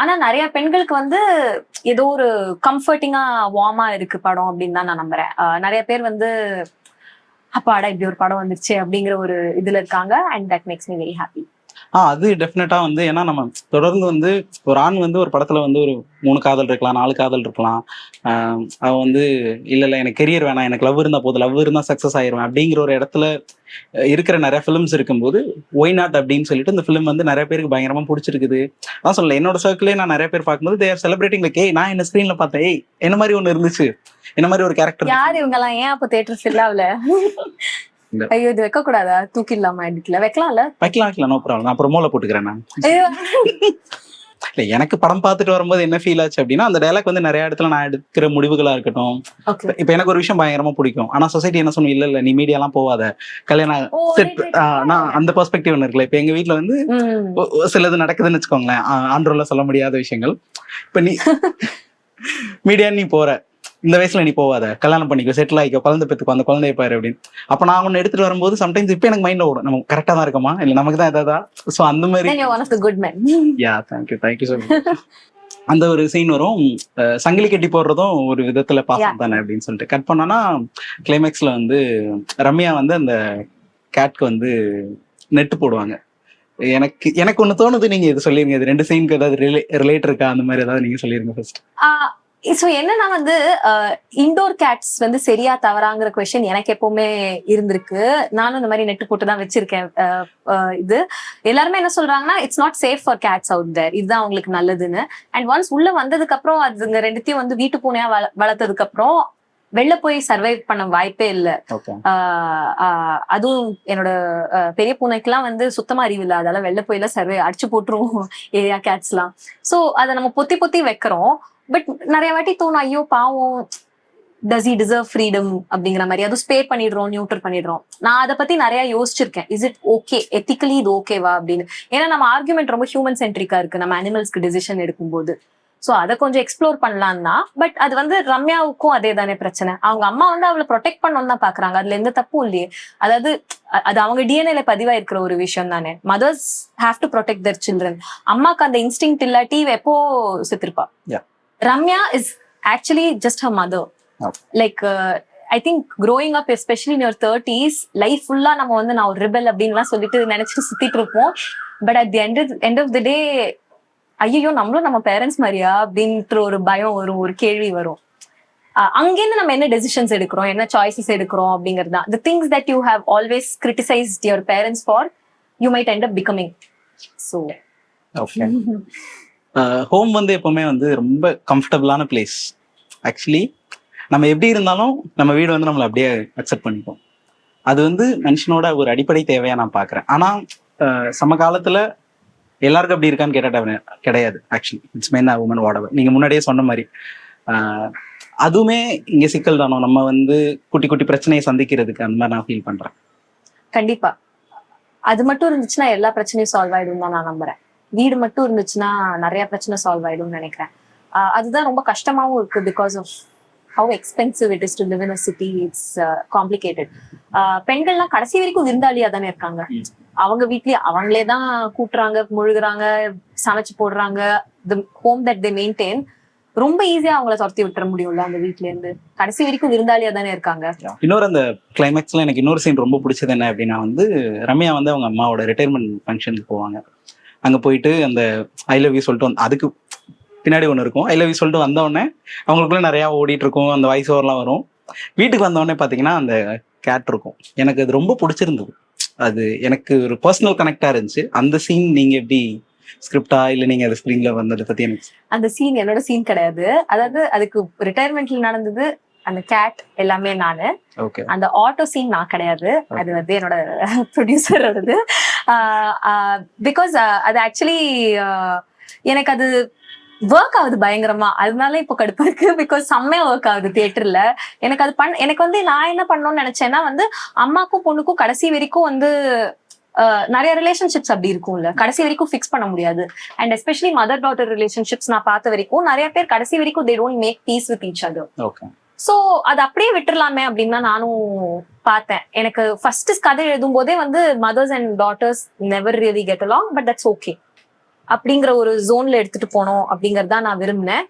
ஆனா நிறைய பெண்களுக்கு வந்து ஏதோ ஒரு கம்ஃபர்டிங்கா வார்மா இருக்கு படம் அப்படின்னு தான் நான் நம்புறேன். நிறைய பேர் வந்து அப்பாடா இப்படி ஒரு படம் வந்துருச்சு அப்படிங்கிற ஒரு இதுல இருக்காங்க. and that makes me very happy. அது டெஃபினட்டா வந்து, ஏன்னா நம்ம தொடர்ந்து வந்து ஒரு ஆண் வந்து ஒரு படத்துல வந்து ஒரு 3 காதல் இருக்கலாம், 4 காதல் இருக்கலாம். அவன் வந்து இல்ல எனக்கு கெரியர் வேணாம், எனக்கு லவ் இருந்தா போதும், லவ் இருந்தா சக்சஸ் ஆயிருவேன் அப்படிங்கிற ஒரு இடத்துல இருக்கிற நிறைய ஃபிலிம்ஸ் இருக்கும்போது ஒய் நாட் அப்படின்னு சொல்லிட்டு இந்த ஃபிலிம் வந்து நிறைய பேருக்கு பயங்கரமா பிடிச்சிருக்குது. அதான் சொல்லல, என்னோட சர்க்கிளே நான் நிறைய பேர் பார்க்கும்போது they are celebrating like, நான் என்ன ஸ்கிரீன்ல பார்த்தேன், என்ன மாதிரி ஒண்ணு இருந்துச்சு, என்ன மாதிரி ஒரு கேரக்டர். யார் இவங்க எல்லாம்? ஏன் அப்போ தியேட்டர் ஃபில் ஆகல? ஐயோ, இது வைக்க கூடாதா? தூக்கிடலாமா? எடிட்ல வைக்கலாம்ல? வைக்கலாம், நோ ப்ராப்ளம். நான் ப்ரோமோல போட்டுக்கிறேன் நான். இல்ல, எனக்கு படம் பார்த்துட்டு வரும்போது என்ன ஃபீல் ஆச்சு அப்படின்னா, அந்த டைலாக் வந்து நிறைய இடத்துல நான் எடுக்கிற முடிவுகளா இருக்கட்டும். இப்ப எனக்கு ஒரு விஷயம் பயங்கரமா பிடிக்கும், ஆனா சொசைட்டி என்ன சொன்ன, இல்ல நீ மீடியா எல்லாம் போவாத, கல்யாணம் செட். நான் அந்த பெர்ஸ்பெக்டிவ் ஒண்ணு இருக்குல்ல. இப்ப எங்க வீட்டுல வந்து சிலது நடக்குதுன்னு வச்சுக்கோங்களேன், ஆண்ட்ரோல சொல்ல முடியாத விஷயங்கள். இப்ப நீ மீடியா நீ போற, இந்த வயசுல நீ போவாத, கல்யாணம் பண்ணிக்கோ, செட்டில் ஆகிக்கோ, குழந்தை பெற்றுக்கோ, அந்த குழந்தைய பாரு அப்படின்னு. அப்ப நான் ஒண்ணு எடுத்துட்டு வரும்போது சம்டைம்ஸ் இப்ப எனக்கு மைண்ட்ல ஓடும், நம்ம கரெக்டா தான் இருக்கோமா, இல்ல நமக்கு தான் ஏதாவது. சோ அந்த மாதிரி தேங்க்யூ சோ மச். அந்த ஒரு சீன் வரும், சங்கிலி கட்டி போடுறதும் ஒரு விதத்துல பாசம் தானே அப்படின்னு சொல்லிட்டு கட் பண்ணோம்னா, கிளைமேக்ஸ்ல வந்து ரம்யா வந்து அந்த கேட்க்கு வந்து நெட்டு போடுவாங்க. எனக்கு ஒண்ணு தோணுது, நீங்க இது சொல்லிருங்க, இது 2 சீனுக்கு ஏதாவது ரிலேட் இருக்கா, அந்த மாதிரி ஏதாவது நீங்க சொல்லிருங்க ஃபர்ஸ்ட். சோ என்னன்னா வந்து இன்டோர் கேட்ஸ் வந்து சரியா தவறாங்கிற கொஸ்டின் எனக்கு எப்பவுமே இருந்திருக்கு. நானும் இந்த மாதிரி நெட்டு போட்டு தான் வச்சிருக்கேன். இது எல்லாருமே என்ன சொல்றாங்கன்னா, it's not safe for cats out there, இதுதான் அவங்களுக்கு நல்லதுன்னு. அண்ட் ஒன்ஸ் உள்ள வந்ததுக்கு அப்புறம் அதுங்க 2த்தையும் வந்து வீட்டு பூனையா வளர்த்ததுக்கு அப்புறம் வெளில போய் சர்வைவ் பண்ண வாய்ப்பே இல்ல. ஓகே. அதுவும் என்னோட பெரிய பூனைக்கெல்லாம் வந்து சுத்தமா அறிவு இல்ல, அதால வெளில போய் எல்லாம் சர்வை அடிச்சு போட்டுரும் ஏரியா கேட்ஸ் எல்லாம். சோ அதை நம்ம பொத்தி பொத்தி வைக்கிறோம். பட் நிறைய வாட்டி தோணும், ஐயோ பாவம், does he deserve freedom அப்படிங்கிற மாதிரி. அதுவும் ஸ்பே பண்ணிடுறோம், நியூட்டர் பண்ணிடுறோம். நான் அதை பத்தி நிறைய யோசிச்சிருக்கேன். இஸ் இட் ஓகே, எத்திக்கலி இது ஓகேவா அப்படின்னு. ஏன்னா நம்ம ஆர்குமெண்ட் ரொம்ப ஹியூமன் சென்ட்ரிக்கா இருக்கு நம்ம அனிமல்ஸ்க்கு டிசிஷன் எடுக்கும்போது. சோ அதை கொஞ்சம் எக்ஸ்ப்ளோர் பண்ணலாம் தான். பட் அது வந்து ரம்யாவுக்கும் அதே தானே பிரச்சனை. அவங்க அம்மா வந்து அவளை ப்ரொடெக்ட் பண்ணணும் தான் பாக்குறாங்க, அதுல எந்த தப்பும் இல்லையே. அதாவது அது அவங்க டிஎன்ஏல பதிவா இருக்கிற ஒரு விஷயம் தானே. Mothers have to protect their children. அம்மாக்கு அந்த இன்ஸ்டிங் இல்லாட்டி எப்போ செத்துருப்பா. Ramya is actually just her mother. Like I think growing up, especially in your 30s, life full நம்ம வந்து நான் ஒரு ரிபல் அப்படின்லாம் சொல்லிட்டு நினைச்சிட்டு சுத்திட்டு இருப்போம். But at the end of the day, ஐயோ நம்மளும் நம்ம பேரண்ட்ஸ் மாதிரியா அப்படின்ற ஒரு பயம் வரும், ஒரு கேள்வி வரும். அங்கேருந்து நம்ம என்ன டெசிஷன்ஸ் எடுக்கிறோம், என்ன சாய்ஸஸ் எடுக்கிறோம் அப்படிங்கிறது தான். The things that you have always criticized your parents for, you might end up becoming. So okay. Home வந்து எப்பவுமே வந்து ரொம்ப கம்ஃபர்டபுளான பிளேஸ். ஆக்சுவலி நம்ம எப்படி இருந்தாலும் நம்ம வீடு வந்து நம்மளை அப்படியே அக்செப்ட் பண்ணிப்போம். அது வந்து மனுஷனோட ஒரு அடிப்படை தேவையா நான் பாக்குறேன். ஆனா சமகாலத்துல எல்லாருக்கும் அப்படி இருக்கான்னு கேட்டா கிடையாது. Actually it's men or women whatever. நீங்க முன்னாடியே சொன்ன மாதிரி அதுவுமே இங்க சிக்கல் தானோ. நம்ம வந்து குட்டி குட்டி பிரச்சனையை சந்திக்கிறதுக்கு அந்த மாதிரி நான் ஃபீல் பண்றேன். கண்டிப்பா அது மட்டும் இருந்துச்சுன்னா எல்லா பிரச்சனையும் சால்வ் ஆயிடும் தான் நான் நம்புறேன். வீடு மட்டும் இருந்துச்சுன்னா நிறைய பிரச்சனை சால்வ் ஆயிடும்னு நினைக்கிறேன். அதுதான் ரொம்ப கஷ்டமாவும் இருக்கு. Because of how expensive it is to live in a city. It's complicated. பெண்கள்லாம் கடைசி வரைக்கும் விருந்தாளியா தானே இருக்காங்க. அவங்க வீட்லயே அவங்களே தான் கூட்டுறாங்க, முழுகுறாங்க, சமைச்சு போடுறாங்க. the home that they maintain ரொம்ப ஈஸியா அவங்கள துரத்தி விட்டுற முடியும்ல அந்த வீட்ல இருந்து. கடைசி வரைக்கும் விருந்தாளியா தானே இருக்காங்க. இன்னொரு அந்த கிளைமேக்ஸ்ல எனக்கு இன்னொரு சீன் ரொம்ப பிடிச்சது என்ன அப்படின்னா வந்து ரம்யா வந்து அவங்க அம்மாவோட ரிட்டையர்மெண்ட் ஃபங்க்ஷனுக்கு போவாங்க. அங்க போயிட்டு அந்த ஐ லவ் யூ சொல்லிட்டு அதுக்கு பின்னாடி ஒன்று இருக்கும். ஐ லவ் யூ சொல்லிட்டு வந்தோடனே அவங்களுக்குள்ள நிறையா ஓடிட்டு இருக்கும், அந்த வாய்ஸ் ஓவர்லாம் வரும். வீட்டுக்கு வந்தோடனே பார்த்தீங்கன்னா அந்த கேட் இருக்கும். எனக்கு அது ரொம்ப பிடிச்சிருந்தது. அது எனக்கு ஒரு பர்சனல் கனெக்டா இருந்துச்சு. அந்த சீன் நீங்க எப்படி ஸ்கிரிப்டா இல்ல நீங்க அது ஸ்கிரீன்ல வந்ததை பத்தி எனக்கு? அந்த சீன் என்னோட சீன் கிடையாது. அதாவது அதுக்கு ரிட்டையர்மெண்ட்ல நடந்தது. அந்த கேட் எல்லாமே நானு. அந்த ஆட்டோ சீன் நான் கிடையாது. அது வந்து என்னோட ப்ரொடியூசரோடது. பிகாஸ் அது ஆக்சுவலி எனக்கு அது ஒர்க் ஆகுது பயங்கரமா. அதனால இப்போ கடுப்பா இருக்கு. பிகாஸ் செம்மையா ஒர்க் ஆகுது தியேட்டர்ல. எனக்கு அது எனக்கு வந்து நான் என்ன பண்ணணும்னு நினைச்சேன்னா வந்து அம்மாக்கும் பொண்ணுக்கும் கடைசி வரைக்கும் வந்து நிறைய ரிலேஷன்ஷிப்ஸ் அப்படி இருக்கும்ல, கடைசி வரைக்கும் ஃபிக்ஸ் பண்ண முடியாது. And especially mother daughter relationships நான் பார்த்த வரைக்கும் நிறைய பேர் கடைசி வரைக்கும் they don't make peace with each other. So அது அப்படியே விட்டுறலாமே அப்படின்னு தான் நானும் பார்த்தேன். எனக்கு ஃபர்ஸ்ட் கதை எழுதும் போதே வந்து mothers and daughters never really get along, but that's okay அப்படிங்கிற ஒரு ஜோன்ல எடுத்துட்டு போனோம் அப்படிங்கறதா நான் விரும்பினேன்.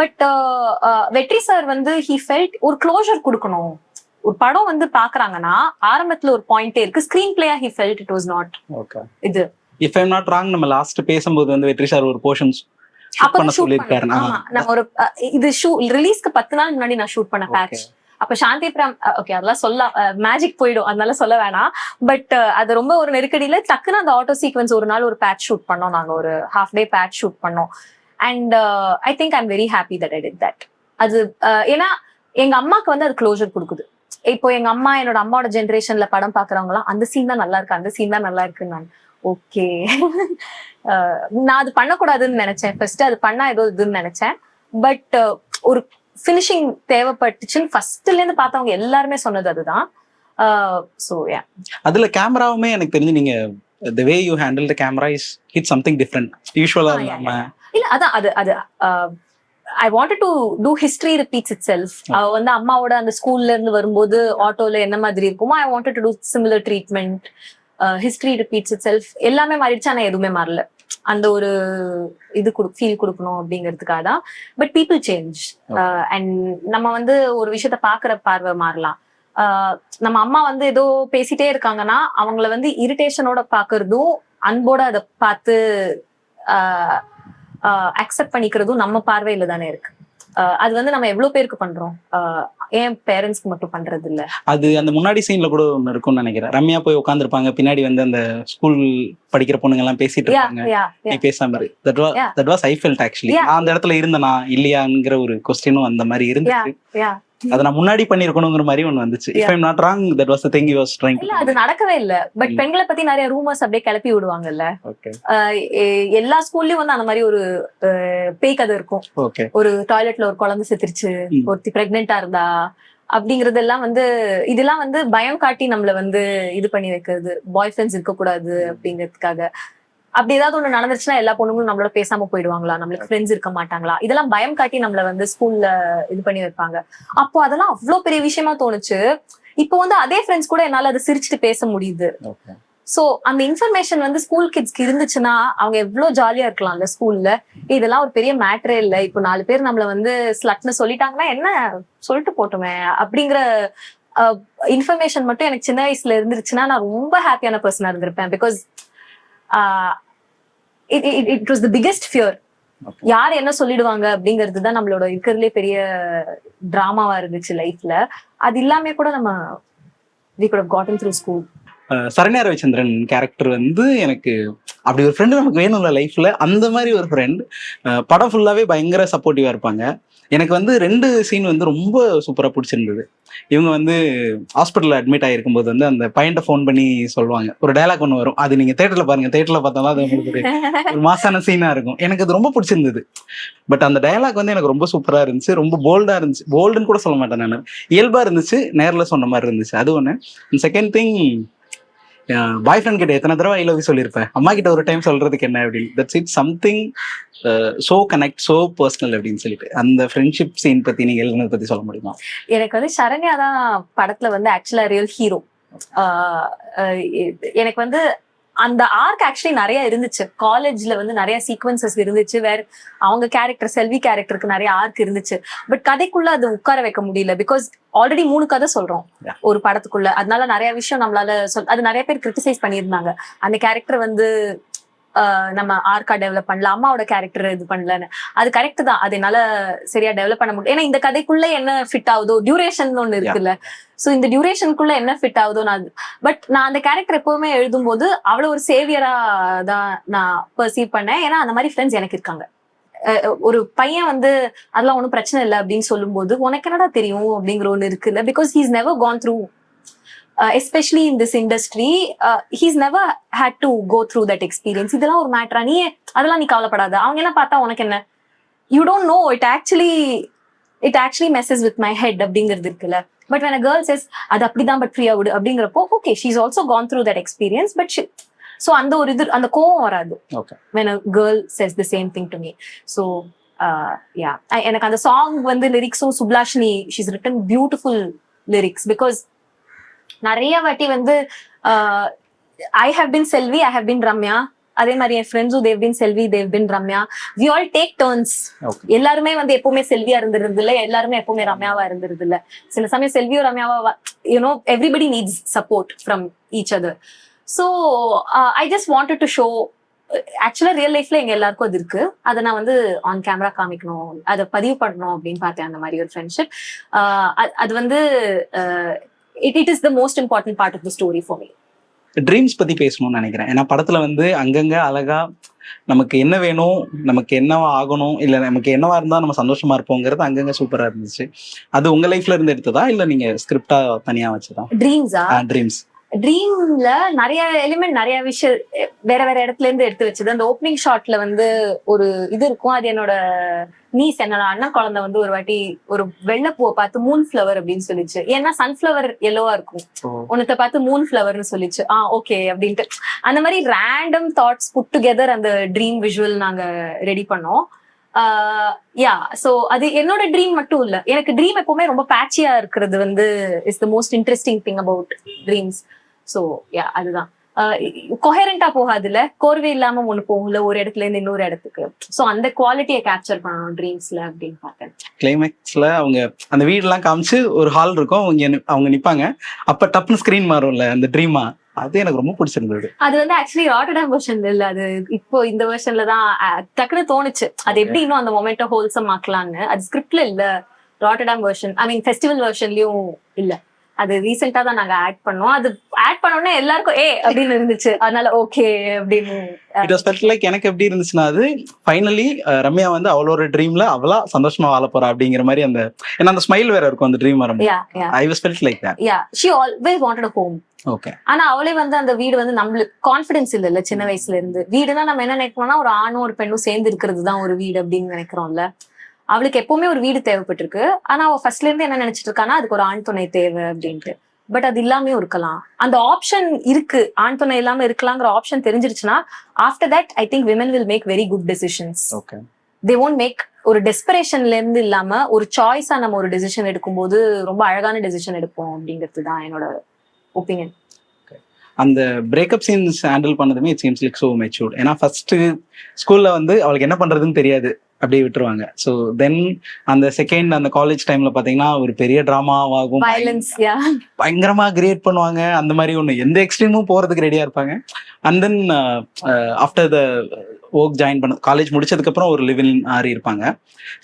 பட் வெற்றி சார் வந்து he felt ஒரு க்ளோஷர் கொடுக்கணும். ஒரு படம் வந்து பாக்குறாங்கன்னா ஆரம்பத்துல ஒரு பாயிண்டே இருக்கு, screen player he felt it was not. இது if I'm not wrong நம்ம லாஸ்ட் பேசும்போது வந்து வெற்றி சார் ஒரு போர்ஷன்ஸ் பண்ண சொல்லிருக்காரு. நான் ஒரு இது ரிலீஸ்க்கு 10 நாள் முன்னாடி நான் ஷூட் பண்ண பேட்ச். அப்ப சாந்தி பிரம் ஓகே அதெல்லாம் சொல்ல மேஜிக் போயிடும், அதனால சொல்ல வேணாம். பட் அது ரொம்ப ஒரு நெருக்கடியில டக்குன்னு அந்த ஆட்டோ சீக்வன்ஸ் ஒரு நாள் ஒரு பேட்ச் ஷூட் பண்ணோம். நாங்க ஒரு ஹாஃப் டே பேட்ச் ஷூட் பண்ணோம். And I think I'm very happy that I did that. அது ஏன்னா எங்க அம்மாக்கு வந்து அது க்ளோஷர் கொடுக்குது. இப்போ எங்க அம்மா என்னோட அம்மாவோட ஜென்ரேஷன்ல படம் பாக்குறவங்க எல்லாம் அந்த சீன் தான் நல்லா இருக்கு, அந்த சீன் தான் நல்லா இருக்கு. நான் ஓகே நான் அது பண்ணக்கூடாதுன்னு நினைச்சேன். ஃபர்ஸ்ட் அது பண்ணா ஏதோ இதுன்னு நினைச்சேன். பட் ஒரு ஃபினிஷிங் தேவைப்பட்டுச்சுன்னு ஃபர்ஸ்ட்ல இருந்து பார்த்தவங்க எல்லாருமே சொன்னது அதுதான். சோ யா அதுல கேமராவுமே எனக்கு தெரிஞ்சு நீங்க the way you handle the camera is it's something different usually இல்ல அதான் அது I wanted to do history repeats itself. அவ வந்து அம்மாவோட அந்த ஸ்கூல்ல இருந்து வரும்போது ஆட்டோல என்ன மாதிரி இருக்குமோ I wanted to do similar treatment. History repeats itself. எல்லாமே மாறிடுச்சு, ஆனா எதுவுமே மாறல. அந்த ஒரு இது ஃபீல் கொடுக்கணும் அப்படிங்கிறதுக்காக தான். But people change. அண்ட் நம்ம வந்து ஒரு விஷயத்த பாக்குற பார்வை மாறலாம். நம்ம அம்மா வந்து ஏதோ பேசிட்டே இருக்காங்கன்னா அவங்கள வந்து இரிட்டேஷனோட பாக்குறதும் அன்போட அதை பார்த்து அக்செப்ட் பண்ணிக்கிறதும் நம்ம பார்வையில தானே இருக்கு. அது வந்து நம்ம எவ்வளவு பேருக்கு பண்றோம், ஏன் பேரண்ட்ஸ்க்கு மட்டும் பண்றது இல்ல? அது அந்த முன்னாடி சீன்ல கூட ஒண்ணு இருக்கும்னு நினைக்கிறேன். ரம்யா போய் உட்காந்துருப்பாங்க, பின்னாடி வந்து அந்த ஸ்கூல் படிக்கிற பொண்ணுங்க எல்லாம் பேசிட்டு இருப்பாங்க, பேசாம that was I felt actually. அந்த இடத்துல இருந்தனா இல்லையாங்கிற ஒரு கொஸ்டினும் அந்த மாதிரி இருந்துச்சு. அதை நான் முன்னாடி பண்ணிருக்கணுங்கிற மாதிரி ஒண்ணு வந்துச்சு. If I'm not wrong, that was the thing you was trying. இல்ல அது நடக்கவே இல்ல. பட் பெண்களை பத்தி நிறைய ரூமர்ஸ் அப்படியே கிளப்பி விடுவாங்கல்ல. ஓகே. எல்லா ஸ்கூல்லயும் வந்து அந்த மாதிரி ஒரு பேய் கதை இருக்கும். ஓகே. ஒரு டாய்லெட்ல ஒரு குழந்தை செத்துருச்சு, ஒருத்தி பிரெக்னெண்டா இருந்தா அப்படிங்கறதெல்லாம் வந்து இதெல்லாம் வந்து பயம் காட்டி நம்மள வந்து இது பண்ணி வைக்கிறது, பாய் ஃப்ரெண்ட்ஸ் இருக்க கூடாது அப்படிங்கிறதுக்காக. அப்படி ஏதாவது ஒண்ணு நடந்துச்சுன்னா எல்லா பொண்ணுங்களும் நம்மளோட பேசாம போயிடுவாங்களா, நம்மளுக்கு ஃப்ரெண்ட்ஸ் இருக்க மாட்டாங்களா, இதெல்லாம் பயம் காட்டி நம்மள வந்து ஸ்கூல்ல இது பண்ணி வைப்பாங்க. அப்போ அதெல்லாம் அவ்வளவு பெரிய விஷயமா தோணுச்சு. இப்போ வந்து அதே ஃப்ரெண்ட்ஸ் கூட என்னால அதை சிரிச்சுட்டு பேச முடியுது. சோ அந்த இன்ஃபர்மேஷன் வந்து ஸ்கூல் கிட்ஸ்க்கு இருந்துச்சுன்னா அவங்க எவ்வளவு ஜாலியா இருக்கலாம் அந்த ஸ்கூல்ல. இதெல்லாம் ஒரு பெரிய மேட்டரே இல்ல, இப்போ 4 பேர் நம்மள வந்து ஸ்லட்னு சொல்லிட்டாங்கன்னா என்ன சொல்லிட்டு போட்டுமே அப்படிங்கிற இன்ஃபர்மேஷன் மட்டும் எனக்கு சின்ன வயசுல இருந்துருச்சுன்னா நான் ரொம்ப ஹாப்பியான பர்சனா இருந்திருப்பேன். Because it was the biggest fear. யார் என்ன சொல்லிடுவாங்க அப்படிங்கிறது தான் நம்மளோட இருக்கிறதுலே பெரிய டிராமாவா இருந்துச்சு லைஃப்ல. அது இல்லாம கூட நம்ம we could have gotten through school. Saranya Ravichandran character வந்து எனக்கு அப்படி ஒரு ஃப்ரெண்டு நமக்கு வேணும்ல லைஃப்ல. அந்த மாதிரி ஒரு ஃப்ரெண்ட் படம் ஃபுல்லாவே பயங்கர சப்போர்ட்டிவா இருப்பாங்க. எனக்கு வந்து 2 சீன் வந்து ரொம்ப சூப்பரா பிடிச்சிருந்தது. இவங்க வந்து ஹாஸ்பிட்டல்ல அட்மிட் ஆகிருக்கும் போது வந்து அந்த பையன்ட்ட ஃபோன் பண்ணி சொல்லுவாங்க, ஒரு டயலாக் ஒன்று வரும், அது நீங்க தேட்டர்ல பாருங்க, தேட்டர்ல பார்த்தாலும் அது உங்களுக்கு ஒரு மாசான சீனா இருக்கும். எனக்கு அது ரொம்ப பிடிச்சிருந்தது. பட் அந்த டயலாக் வந்து எனக்கு ரொம்ப சூப்பரா இருந்துச்சு, ரொம்ப போல்டா இருந்துச்சு. போல்டுன்னு கூட சொல்ல மாட்டேன் நான், இயல்பா இருந்துச்சு, நேர்ல சொன்ன மாதிரி இருந்துச்சு. அது ஒண்ணு. செகண்ட் திங், பாய் ஃப்ரெண்ட் கிட்ட எத்தனை தடவை ஐ லவ் யூ சொல்லியிருப்பேன், அம்மா கிட்ட ஒரு டைம் சொல்றதுக்கு என்ன அப்படின்னு. That's it, something so connect, so personal அப்படின்னு சொல்லிட்டு. அந்த ஃப்ரெண்ட்ஷிப் சீன் பத்தி நீங்க எழுதுனதை பத்தி சொல்ல முடியுமா? எனக்கு வந்து சரண்யா தான் படத்துல வந்து ஆக்சுவலா ரியல் ஹீரோ. எனக்கு வந்து அந்த ஆர்க் ஆக்சுவலி நிறைய இருந்துச்சு. காலேஜ்ல வந்து நிறைய சீக்வன்சஸ் இருந்துச்சு. வேற அவங்க கேரக்டர், செல்வி கேரக்டருக்கு நிறைய ஆர்க் இருந்துச்சு. பட் கதைக்குள்ள அது உட்கார வைக்க முடியல. பிகாஸ் ஆல்ரெடி 3 கதை சொல்றோம் ஒரு படத்துக்குள்ள. அதனால நிறைய விஷயம் நம்மளால அது நிறைய பேர் கிரிட்டிசைஸ் பண்ணியிருந்தாங்க. அந்த கேரக்டர் வந்து நம்ம ஆர்க்கா டெவலப் பண்ணல, அம்மாவோட கேரக்டர் இது பண்ணலன்னு. அது கரெக்ட் தான், அது என்னால சரியா டெவலப் பண்ண முடியும். ஏன்னா இந்த கதைக்குள்ள என்ன ஃபிட் ஆகுதோ, டியூரேஷன் ஒண்ணு இருக்குல்ல, சோ இந்த டியூரேஷனுக்குள்ள என்ன ஃபிட் ஆகுதோ பட் நான் அந்த கேரக்டர் எப்பவுமே எழுதும் போது அவ்வளவு ஒரு சேவியரா தான் நான் பர்சீவ் பண்ணேன். ஏன்னா அந்த மாதிரி ஃப்ரெண்ட்ஸ் எனக்கு இருக்காங்க. ஒரு பையன் வந்து அதெல்லாம் ஒன்றும் பிரச்சனை இல்லை அப்படின்னு சொல்லும் போது உனக்கு என்னடா தெரியும் அப்படிங்கிற ஒண்ணு இருக்குல்ல. Because he's never gone through, especially in this industry, he's never had to go through that experience. இதெல்லாம் ஒரு மேட்டரா, நீ அதெல்லாம் நீ கவலைப்படாத, அவங்க என்ன பார்த்தா உனக்கு என்ன, you don't know, it actually messes with my head அப்படிங்கிறது இருக்குல்ல. But when a girl says அது அப்படிதான் பட் ஃப்ரீயா விடு அப்படிங்கிறப்போ okay, she's also gone through that experience, but so அந்த ஒரு இது, அந்த கோவம் வராது when a girl says the same thing to me. So yeah, எனக்கு அந்த சாங் வந்து லிரிக்ஸும் சுப்லாஷினி, she's written beautiful lyrics. because நிறைய வாட்டி வந்து I have been Selvi, I have been Ramya. அதே மாதிரி என் ஃப்ரெண்ட்ஸும் they've been Selvi, they've been Ramya. We all take turns. எல்லாருமே வந்து எப்பவுமே செல்வியா இருந்துருது இல்ல, எல்லாருமே எப்பவுமே ரம்யாவா இருந்துருது இல்ல. சில சமயம் செல்வியோ ரம்யாவா, everybody needs support from each other. So I just wanted to show, ஆக்சுவலா ரியல் லைஃப்ல எங்க எல்லாருக்கும் அது இருக்கு, அதை நான் வந்து ஆன் கேமரா காமிக்கணும், அதை பதிவு பண்ணணும் அப்படின்னு பார்த்தேன். அந்த மாதிரி ஒரு ஃப்ரெண்ட்ஷிப், அது வந்து it is the most important part of the story for me. Dreams பத்தி பேசணும்னு நினைக்கிறேன். ஏன்னா படத்துல வந்து அங்கங்க அழகா நமக்கு என்ன வேணும், நமக்கு என்னவா ஆகணும், இல்ல நமக்கு என்னவா இருந்தா நம்ம சந்தோஷமா இருப்போங்கிறது அங்கங்க சூப்பரா இருந்துச்சு. அது உங்க லைஃப்ல இருந்து எடுத்ததா இல்ல நீங்க ஸ்கிரிப்டா தனியா வச்சதா? ட்ரீம்ல நிறைய எலிமெண்ட், நிறைய விஷயம் வேற வேற இடத்துல இருந்து எடுத்து வச்சது. அந்த ஓப்பனிங் ஷாட்ல வந்து ஒரு இது இருக்கும், அது என்னோட நீஸ், என்னோட அண்ணன் குழந்தை வந்து ஒரு வாட்டி ஒரு வெள்ளைப்பூவை பார்த்து மூன் ஃபிளவர் அப்படின்னு சொல்லிச்சு. ஏன்னா சன்ஃபிளவர் எல்லோவா இருக்கும், உனத்தை பார்த்து மூன் ஃபிளவர்னு சொல்லிச்சு. ஓகே அப்படின்ட்டு அந்த மாதிரி ரேண்டம் தாட்ஸ் புட் டுகெதர் அந்த ட்ரீம் விஷுவல் நாங்க ரெடி பண்ணோம். சோ அது என்னோட ட்ரீம் மட்டும் இல்ல, எனக்கு ட்ரீம் எப்பவுமே ரொம்ப பேட்சியா இருக்கிறது வந்து is the most interesting thing about dreams. So அதுதான் கொஹரண்டா போகாதுல்ல, கோர்வே இல்லாம ஒண்ணு போகும்ல ஒரு இடத்துல இருந்து இன்னொரு இடத்துக்கு. சோ அந்த குவாலிட்டியை கேப்சர் பண்ணணும் ட்ரீம்ஸ்ல அப்படின்னு பார்த்தேன். கிளைமேக்ஸ்ல அவங்க அந்த வீடெல்லாம் காமிச்சு ஒரு ஹால் இருக்கும், அவங்க நிப்பாங்க, அப்ப டப்னு ஸ்கிரீன் மாறும்ல அந்த ட்ரீமா, அது எனக்கு ரொம்ப பிடிச்சிருந்தது. அது வந்து ஆக்சுவலி ராட்டர்டாம் வெர்ஷன்ல இல்ல, அது இப்போ இந்த வெர்ஷன்ல தான் டக்குன்னு தோணுச்சு அது எப்படி இன்னும் அந்த மொமெண்ட்டை ஹோல்சம் ஆக்கலான்னு. அது ஸ்கிரிப்ட்ல இல்ல, ராட்டர்டாம் வெர்ஷன், ஐ மீன் ஃபெஸ்டிவல் வெர்ஷன்லயும் இல்ல. அது ரீசெண்டா தான் நாங்க ஆட் பண்ணோம். அது ஆட் பண்ணோடனே எல்லாருக்கும் அப்படின்னு இருந்துச்சு. அதனால ஓகே அப்படின்னு. இட் வாஸ் ஃபெல்ட் லைக் எனக்கு எப்படி இருந்துச்சுன்னா, அது ஃபைனலி ரம்யா வந்து அவளோட ட்ரீம்ல அவளா சந்தோஷமா வாழ போறா அப்படிங்கிற மாதிரி அந்த ஏன்னா அந்த ஸ்மைல் வேற இருக்கும் அந்த ட்ரீம் வரும்போது. I was felt like that. she always wanted a home. Okay. ஆனா அவளே வந்து அந்த வீடு வந்து நம்மளுக்கு கான்பிடன்ஸ் இல்ல சின்ன வயசுல இருந்து. வீடுனா நம்ம என்ன நினைக்கிறோம்னா ஒரு ஆணும் ஒரு பெண்ணும் சேர்ந்து இருக்கிறது தான் ஒரு வீடு அப்படின்னு நினைக்கிறோம்ல. அவளுக்கு எப்பவுமே ஒரு வீடு தேவைப்பட்டிருக்கு. ஆனா அவ ஃபர்ஸ்ட்ல இருந்து என்ன நினைச்சிட்டு இருக்கானா அதுக்கு ஒரு ஆண் துணை தேவை அப்படின்ட்டு. பட் அது இல்லாம இருக்கலாம். அந்த ஆப்ஷன் இருக்கு, ஆண் துணை இல்லாம இருக்கலாங்கிற ஆப்ஷன் தெரிஞ்சிருச்சுன்னா after that I think women will make very good decisions. Okay. They won't make ஒரு டெஸ்பரேஷன்ல இருந்து இல்லாம ஒரு சாய்ஸா நம்ம ஒரு டெசிஷன் எடுக்கும்போது ரொம்ப அழகான டெசிஷன் எடுப்போம் அப்படிங்கிறது தான் என்னோட ஒப்பீனியன். அந்த பிரேக்கப் சீன்ஸ் ஹேண்டில் பண்ணதுமே it seems like so matured. ஏன்னா ஃபர்ஸ்ட் ஸ்கூல்ல வந்து அவளுக்கு என்ன பண்றதுன்னு தெரியாது, அப்படியே விட்டுருவாங்க. ஸோ தென் அந்த செகண்ட் அந்த காலேஜ் டைம்ல பாத்தீங்கன்னா ஒரு பெரிய டிராமாவாகும், பயங்கரமா கிரியேட் பண்ணுவாங்க. அந்த மாதிரி ஒண்ணு எந்த எக்ஸ்ட்ரீமும் போறதுக்கு ரெடியா இருப்பாங்க. And then after the work join பண்ண காலேஜ் முடிச்சதுக்கு அப்புறம் ஒரு லிவ் இன் ஆரி இருப்பாங்க.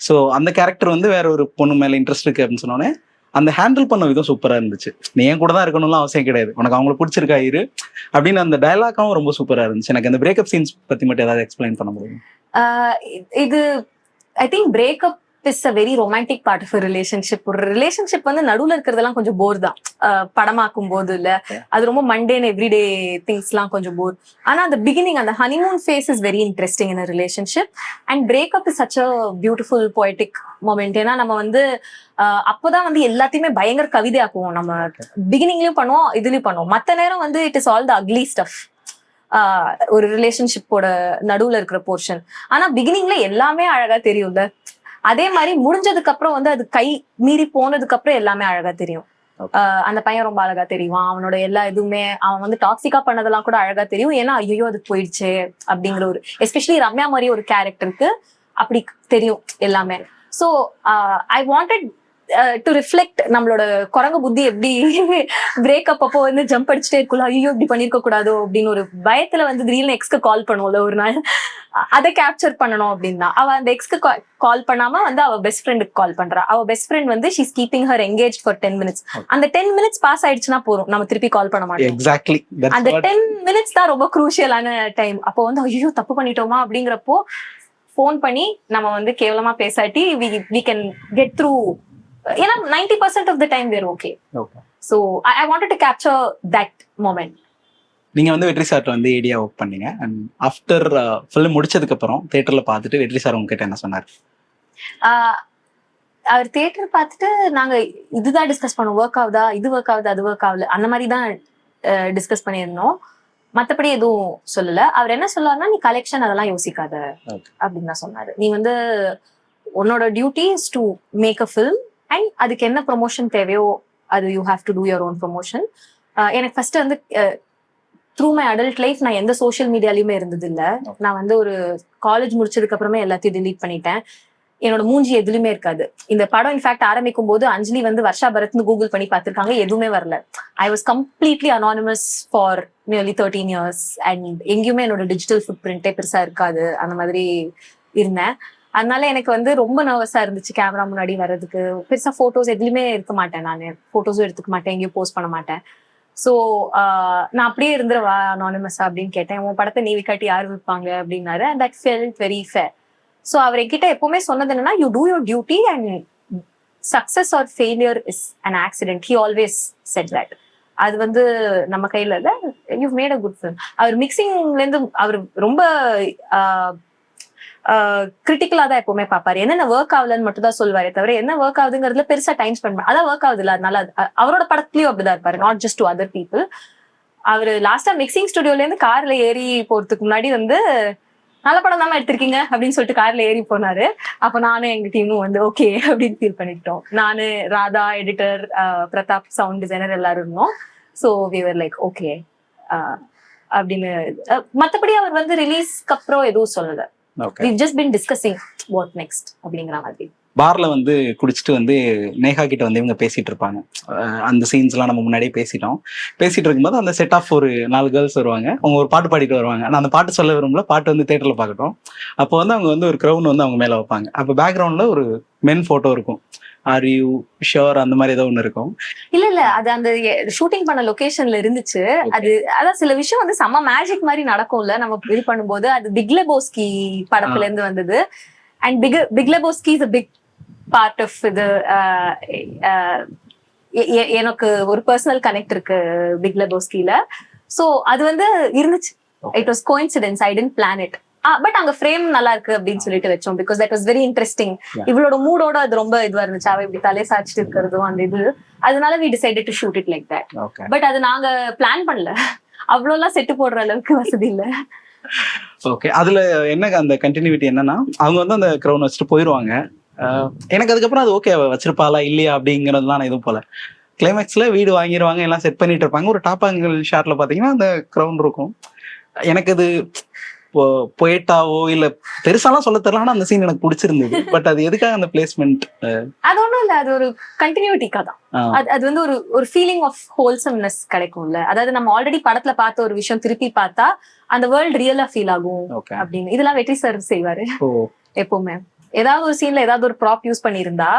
ஸோ அந்த கேரக்டர் வந்து வேற ஒரு பொண்ணு மேல இன்ட்ரெஸ்ட் இருக்கு அப்படின்னு சொன்னோன்னே அந்த ஹேண்டில் பண்ண விதம் சூப்பரா இருந்துச்சு. நீ ஏன் கூட தான் இருக்கணும்லாம் அவசியம் கிடையாது, உனக்கு அவங்களை பிடிச்சிருக்கா இரு அப்படின்னு அந்த டயலாக்கும் ரொம்ப சூப்பரா இருந்துச்சு. எனக்கு அந்த பிரேக்கப் சீன்ஸ் பத்தி மட்டும் ஏதாவது எக்ஸ்பிளைன் பண்ண முடியும்? இது I think breakup is a very romantic part of relationship. ஒரு ரிலேஷன்ஷிப் வந்து நடுவுல இருக்கிறதெல்லாம் கொஞ்சம் போர் தான் படமாக்கும் போது. இல்ல அது ரொம்ப மண்டேன் எவ்ரிடே திங்ஸ் எல்லாம் கொஞ்சம் போர். ஆனா அந்த பிகினிங் அந்த honeymoon phase is very interesting in relationship. And breakup is such a beautiful poetic moment. ஏன்னா நம்ம வந்து அப்போதான் வந்து எல்லாத்தையுமே பயங்கர கவிதையாக்குவோம். நம்ம பிகினிங்லயும் பண்ணுவோம், இதுலயும் பண்ணுவோம். மத்த நேரம் வந்து it is all the ugly stuff ஒரு ரிலேஷன்ஷிப்போட நடுவுல இருக்கிற போர்ஷன். ஆனா பிகினிங்ல எல்லாமே அழகா தெரியும்ல. அதே மாதிரி முடிஞ்சதுக்கு அப்புறம் வந்து அது கை மீறி போனதுக்கு அப்புறம் எல்லாமே அழகா தெரியும். அந்த பையன் ரொம்ப அழகா தெரியும், அவனோட எல்லா இதுவுமே அவன் வந்து டாக்ஸிக்கா பண்ணதெல்லாம் கூட அழகா தெரியும். ஏன்னா ஐயோ அது போயிடுச்சு அப்படிங்கிற ஒரு எஸ்பெஷலி ரம்யா மாதிரி ஒரு கேரக்டருக்கு அப்படி தெரியும் எல்லாமே. So I wanted to reflect நம்மளோட குரங்கு புத்தி எப்படி பிரேக்கப் அப்போ வந்து ஜம்ப் அடிச்சுட்டே இருக்குல்ல, ஐயோ இப்படி பண்ணிருக்க கூடாதோ அப்படின்னு ஒரு பயத்துல வந்து திடீர்னு எக்ஸ்க்கு கால் பண்ணுவோம்ல ஒரு நாள், அதை கேப்சர் பண்ணணும் அப்படின்னா அவ அந்த எக்ஸ்க்கு கால் பண்ணாம வந்து அவ பெஸ்ட் ஃப்ரெண்டுக்கு கால் பண்றா. அவ பெஸ்ட் ஃப்ரெண்ட் வந்து she's keeping her engage for 10 minutes. அந்த 10 minutes பாஸ் ஆயிடுச்சுன்னா போறோம், நம்ம திருப்பி கால் பண்ண மாட்டோம். எக்ஸாக்ட்லி அந்த 10 minutes தான் ரொம்ப குரூஷியலான டைம். அப்போ வந்து ஐயோ தப்பு பண்ணிட்டோமா அப்படிங்கிறப்போ போன் பண்ணி நம்ம வந்து கேவலமா பேசாட்டி we can get through. ஏன்னா 90% of the time we're okay. So I wanted to capture that moment. நீங்க வந்து வெற்றி சார்ட்ட வந்து ஏடியா ஒர்க் பண்ணீங்க. அண்ட் ஆஃப்டர் ஃபிலிம் முடிச்சதுக்கு அப்புறம் தியேட்டர்ல பார்த்துட்டு வெற்றி சார் உங்ககிட்ட என்ன சொன்னார்? அவர் தியேட்டர் பார்த்துட்டு நாங்க இதுதான் டிஸ்கஸ் பண்ணோம், ஒர்க் ஆகுதா, இது ஒர்க் ஆகுது, அது ஒர்க் ஆகுது, அந்த மாதிரி தான் டிஸ்கஸ் பண்ணியிருந்தோம். மற்றபடி எதுவும் சொல்லல. அவர் என்ன சொல்லாருன்னா நீ கலெக்ஷன் அதெல்லாம் யோசிக்காத அப்படின்னு தான் சொன்னாரு. நீ வந்து உன்னோட duty is to make a film and அதுக்கு என்ன ப்ரொமோஷன் தேவையோ அது you have to do your own promotion. எனக்கு ஃபர்ஸ்ட் வந்து த்ரூ மை அடல்ட் லைஃப் நான் எந்த சோஷியல் மீடியாலையுமே இருந்தது இல்லை. நான் வந்து ஒரு காலேஜ் முடிச்சதுக்கு அப்புறமே எல்லாத்தையும் டிலீட் பண்ணிட்டேன். என்னோட மூஞ்சி எதுலையுமே இருக்காது. இந்த படம் இன்ஃபேக்ட் ஆரம்பிக்கும் போது அஞ்சலி வந்து வர்ஷா பரத்னு கூகுள் பண்ணி பார்த்திருக்காங்க, எதுவுமே வரல. I was completely anonymous for nearly 13 years and எங்கேயுமே என்னோட டிஜிட்டல் ஃபுட் பிரிண்டே பெருசா இருக்காது, அந்த மாதிரி இருந்தேன். அதனால எனக்கு வந்து ரொம்ப நர்வஸா இருந்துச்சு கேமரா முன்னாடி வர்றதுக்கு. பெருசா போட்டோஸ் எதுலையுமே இருக்க மாட்டேன், நான் போட்டோஸும் எடுத்துக்க மாட்டேன், எங்கேயும் போஸ்ட் பண்ண மாட்டேன். ஸோ நான் அப்படியே இருந்துருவா அனானிமஸா அப்படின்னு கேட்டேன். உன் படத்தை நீ விக்காட்டி யார் விற்பாங்க அப்படின்னாரு. And that felt very fair. So அவர் என்கிட்ட எப்பவுமே சொன்னது என்னன்னா you do your duty and success or failure is an accident. He always said that. அது வந்து நம்ம கையில இல்ல, you made a good film. அவர் மிக்சிங்ல இருந்து அவர் ரொம்ப கிரிட்டிக்கலா தான் எப்பவுமே பாப்பாரு. என்னென்ன ஒர்க் ஆகலன்னு மட்டும் தான் சொல்லுவாரே தவிர என்ன ஒர்க் ஆகுதுங்கிறதுல பெருசா டைம் ஸ்பெண்ட் பண்ண அதான் ஒர்க் ஆகுது இல்ல, அதனால அவரோட படத்துலயும் அப்படிதான் இருப்பாரு, not just to other people. அவரு லாஸ்டா மிக்சிங் ஸ்டுடியோல இருந்து கார்ல ஏறி போறதுக்கு முன்னாடி வந்து நல்ல படம் தானே எடுத்திருக்கீங்க அப்படின்னு சொல்லிட்டு கார்ல ஏறி போனாரு. அப்ப நானும் எங்க டீமும் வந்து ஓகே அப்படின்னு ஃபீல் பண்ணிக்கிட்டோம். நானு, Radha, editor, Pratap sound designer எல்லாரும் இருந்தோம். So we were like okay அப்படின்னு. மற்றபடி அவர் வந்து ரிலீஸ்க்கு அப்புறம் எதுவும் சொல்லல. We've just been discussing what next அப்படிங்கிற மாதிரி. பார்ல வந்து குடிச்சிட்டு வந்து நேஹா கிட்ட வந்து இவங்க பேசிட்டு இருப்பாங்க. அந்த சீன்ஸ் எல்லாம் நம்ம முன்னாடியே பேசிட்டு இருக்கும்போது அந்த செட் ஆஃப் ஒரு 4 கேர்ள்ஸ் வருவாங்க. அவங்க ஒரு பாட்டு பாடிட்டு வருவாங்க. நான் அந்த பாட்டு சொல்ல விரும்பல, பாட்டு வந்து தியேட்டர்ல பார்க்கட்டும். அப்போ வந்து அவங்க வந்து ஒரு க்ரௌன் வந்து அவங்க மேல வைப்பாங்க. அப்போ பேக்ரவுண்ட்ல ஒரு மென் போட்டோ இருக்கும். ஆர் யூ ஷுர் அந்த மாதிரி ஏதோ ஒன்று இருக்கும். இல்ல அது அந்த ஷூட்டிங் பண்ண லொகேஷன்ல இருந்துச்சு. அது அதான் சில விஷயம் வந்து செம்ம மேஜிக் மாதிரி நடக்கும்ல நம்ம இது பண்ணும்போது. அது பிக் லெபோஸ்கி படத்துல இருந்து வந்தது. And big Lebowski is a big part of இது. எனக்கு ஒரு பர்சனல் கனெக்ட் இருக்கு பிக் லெபோஸ்கில. சோ அது வந்து இருந்துச்சு. It was coincidence. I didn't plan it. But அங்க ஃப்ரேம் நல்லா இருக்கு அப்படின்னு சொல்லிட்டு வச்சோம். Because that was very interesting. இவளோட மூடோட அது ரொம்ப இதுவா இருந்துச்சு. அவ இப்படி தலையை சாச்சிட்டு இருக்கிறதும் அந்த இது. அதனால we decided to shoot it like that. But அது நாங்க பிளான் பண்ணல. அவ்வளோலாம் செட்டு போடுற அளவுக்கு வசதி இல்ல. ஓகே. அதுல என்ன அந்த கண்டினியூட்டி என்னன்னா அவங்க வந்து அந்த க்ரௌன் வச்சுட்டு போயிடுவாங்க. எனக்கு அதுக்கப்புறம் அது ஓகே வச்சிருப்பாளா இல்லையா அப்படிங்கறதுலாம் நான் எதுவும் போல. கிளைமேக்ஸ்ல வீடு வாங்கிடுவாங்க, எல்லாம் செட் பண்ணிட்டு இருப்பாங்க. ஒரு டாப் ஆங்கிள் ஷாட்ல பாத்தீங்கன்னா அந்த க்ரௌன் இருக்கும். எனக்கு அது போயிட்டாவோ இல்ல பெருசாலாம் சொல்ல தெரியல. ஆனா அந்த சீன் எனக்கு பிடிச்சிருந்தது. பட் அது எதுக்காக அந்த பிளேஸ்மெண்ட்? அது ஒண்ணும் இல்ல, அது ஒரு கண்டினியூட்டிக்கா தான். அது வந்து ஒரு ஃபீலிங் ஆஃப் ஹோல்சம்னஸ் கிடைக்கும்ல. அதாவது நம்ம ஆல்ரெடி படத்துல பார்த்த ஒரு விஷயம் திருப்பி பார்த்தா அந்த வேர்ல்ட் ரியலா ஃபீல் ஆகும் அப்படின்னு. இதெல்லாம் வெற்றி சார் செய்வாரு எப்பவுமே. ஏதாவது ஒரு சீன்ல ஏதாவது ஒரு ப்ராப் யூஸ் பண்ணியிருந்தா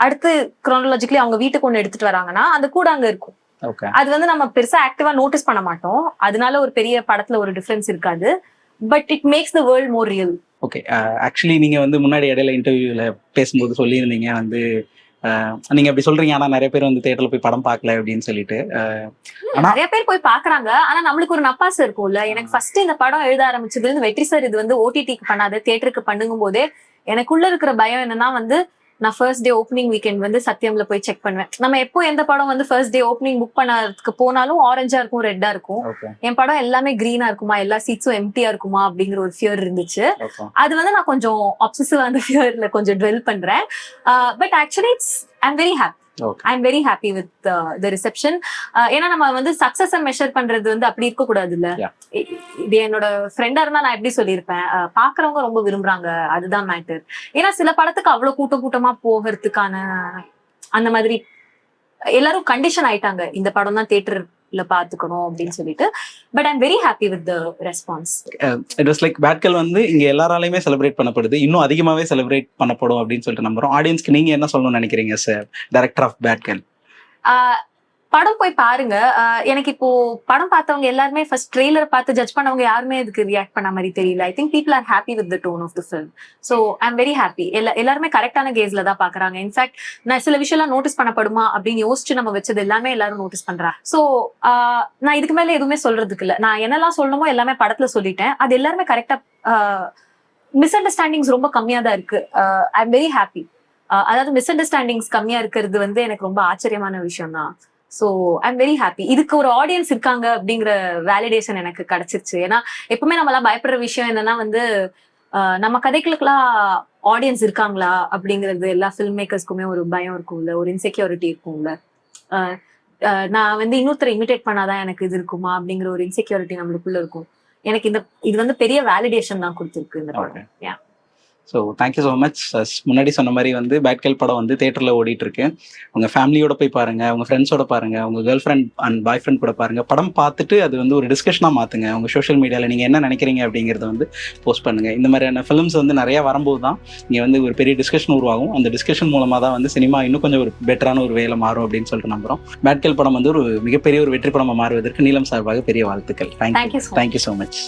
அடுத்து குரோனாலஜிக்கலி அவங்க வீட்டுக்கு ஒண்ணு எடுத்துட்டு வராங்கன்னா அந்த கூட அங்க இருக்கும். அது வந்து நம்ம பெருசா ஆக்டிவா நோட்டீஸ் பண்ண மாட்டோம். அதனால ஒரு பெரிய படத்துல ஒரு டிஃபரன்ஸ் இருக்காது. But it makes the world more real. Okay. Actually நீங்க வந்து முன்னாடி இடையில இன்டர்வியூல பேசும்போது சொல்லியிருந்தீங்க வந்து நீங்க அப்படி சொல்றீங்க ஆனா நிறைய பேர் வந்து தியேட்டர்ல போய் படம் பார்க்கல அப்படின்னு சொல்லிட்டு. நிறைய பேர் போய் பாக்குறாங்க. ஆனா நம்மளுக்கு ஒரு நப்பாசு இருக்கும்ல. எனக்கு ஃபர்ஸ்ட் இந்த படம் எழுத ஆரம்பிச்சதுல இருந்து வெற்றி சார் இது வந்து ஓடிடிக்கு பண்ணாத தியேட்டருக்கு பண்ணுங்கும் போதே எனக்குள்ள இருக்கிற பயம் என்னன்னா வந்து நான் ஃபர்ஸ்ட் டே ஓப்பனிங் வீக்கெண்ட் வந்து சத்தியம்ல போய் செக் பண்ணுவேன். நம்ம எப்போ எந்த படம் வந்து ஃபர்ஸ்ட் டே ஓப்பனிங் புக் பண்ணறதுக்கு போனாலும் ஆரஞ்சா இருக்கும், ரெட்டா இருக்கும். என் படம் எல்லாமே கிரீனா இருக்குமா, எல்லா சீட்ஸும் எம்டியா இருக்குமா அப்படிங்கிற ஒரு ஃபியர் இருந்துச்சு. அது வந்து நான் கொஞ்சம் அப்சசிவா அந்த ஃபியர்ல கொஞ்சம் ட்வெல் பண்றேன். But actually I'm very happy. I'm very happy with the reception. ஏன்னா நம்ம வந்து சக்சஸ மெஷர் பண்றது வந்து அப்படி இருக்க கூடாது இல்ல. இது என்னோட ஃப்ரெண்டா இருந்தா நான் எப்படி சொல்லியிருப்பேன், பாக்குறவங்க ரொம்ப விரும்புறாங்க, அதுதான் மேட்டர். ஏன்னா சில படத்துக்கு அவ்வளவு கூட்டமா போகிறதுக்கான அந்த மாதிரி எல்லாரும் கண்டிஷன் ஆயிட்டாங்க, இந்த படம் தான் தியேட்டர்ல பாத்துக்கணும் அப்படின்னு சொல்லிட்டு. But I'm very happy with the response. It was like Batgirl வந்து இங்க எல்லாராலையுமே செலிப்ரேட் பண்ணப்படுது, இன்னும் அதிகமாவே செலிப்ரேட் பண்ணப்படும் அப்படின்னு சொல்லிட்டு நம்புறோம். ஆடியன்ஸ்க்கு நீங்க என்ன சொல்லணும்னு நினைக்கிறீங்க சார், டைரக்டர் ஆஃப் பேட்கேர்ள்? படம் போய் பாருங்க. எனக்கு இப்போ படம் பார்த்தவங்க எல்லாருமே ஃபர்ஸ்ட் ட்ரெய்லர் பார்த்து ஜட்ஜ் பண்ணவங்க யாருமே இதுக்கு ரியாக்ட் பண்ண மாதிரி தெரியல. I think people are happy with the tone of the film. So I am very happy. எல்லாருமே கரெக்டான கேஸ்ல தான் பாக்குறாங்க. இன்ஃபேக்ட் நான் சில விஷயம்லாம் நோட்டீஸ் பண்ணப்படுமா அப்படின்னு யோசிச்சு நம்ம வச்சது எல்லாமே எல்லாரும் நோட்டீஸ் பண்றாங்க. ஸோ நான் இதுக்கு மேல எதுவுமே சொல்றதுக்கு இல்லை. நான் என்னெல்லாம் சொல்லணுமோ எல்லாமே படத்துல சொல்லிட்டேன். அது எல்லாருமே கரெக்டா. மிஸ் அண்டர்ஸ்டாண்டிங்ஸ் ரொம்ப கம்மியா தான் இருக்கு. ஐ எம் வெரி ஹாப்பி. அதாவது மிஸ் அண்டர்ஸ்டாண்டிங்ஸ் கம்மியா இருக்கிறது வந்து எனக்கு ரொம்ப ஆச்சரியமான விஷயம் தான். So I'm very happy. இதுக்கு ஒரு ஆடியன்ஸ் இருக்காங்க அப்படிங்கிற வேலிடேஷன் எனக்கு கிடைச்சிருச்சு. ஏன்னா எப்பவுமே நம்மளாம் பயப்படுற விஷயம் என்னன்னா வந்து நம்ம கதைகளுக்கெல்லாம் ஆடியன்ஸ் இருக்காங்களா அப்படிங்கிறது எல்லா ஃபில்ம் மேக்கர்ஸ்க்குமே ஒரு பயம் இருக்கும்ல, ஒரு இன்செக்யூரிட்டி இருக்கும்ல. நான் வந்து இன்னொருத்தரை இமிடேட் பண்ணாதான் எனக்கு இது இருக்குமா அப்படிங்கிற ஒரு இன்செக்யூரிட்டி நம்மளுக்குள்ள இருக்கும். எனக்கு இது வந்து பெரிய வேலிடேஷன் தான் கொடுத்துருக்கு இந்த படம். So thank you so much. முன்னாடி சொன்ன மாதிரி வந்து பேட்கேர்ள் படம் வந்து தியேட்டரில் ஓடிட்டு இருக்கு. உங்கள் ஃபேமிலியோட போய் பாருங்க, உங்கள் ஃப்ரெண்ட்ஸோட பாருங்க, உங்கள் girl friend and bye friend கூட பாருங்க. படம் பார்த்துட்டு அது வந்து ஒரு டிஸ்கஷனாக மாற்றுங்க. உங்கள் சோஷியல் மீடியாவில் நீங்கள் என்ன நினைக்கிறீங்க அப்படிங்கிறத வந்து போஸ்ட் பண்ணுங்க. இந்த மாதிரியான ஃபிலிம்ஸ் வந்து நிறையா வரும்போது தான் இங்கே வந்து ஒரு பெரிய டிஸ்கஷன் உருவாகும். அந்த டிஸ்கஷன் மூலமாக தான் வந்து சினிமா இன்னும் கொஞ்சம் ஒரு பெட்டரான ஒரு வேலை மாறும் அப்படின்னு சொல்லிட்டு நம்புகிறோம். பேட்கேர்ள் படம் வந்து ஒரு மிகப்பெரிய ஒரு வெற்றி படமாக மாறுவதற்கு நீலம் சார்பாக பெரிய வாழ்த்துக்கள். Thank you so much.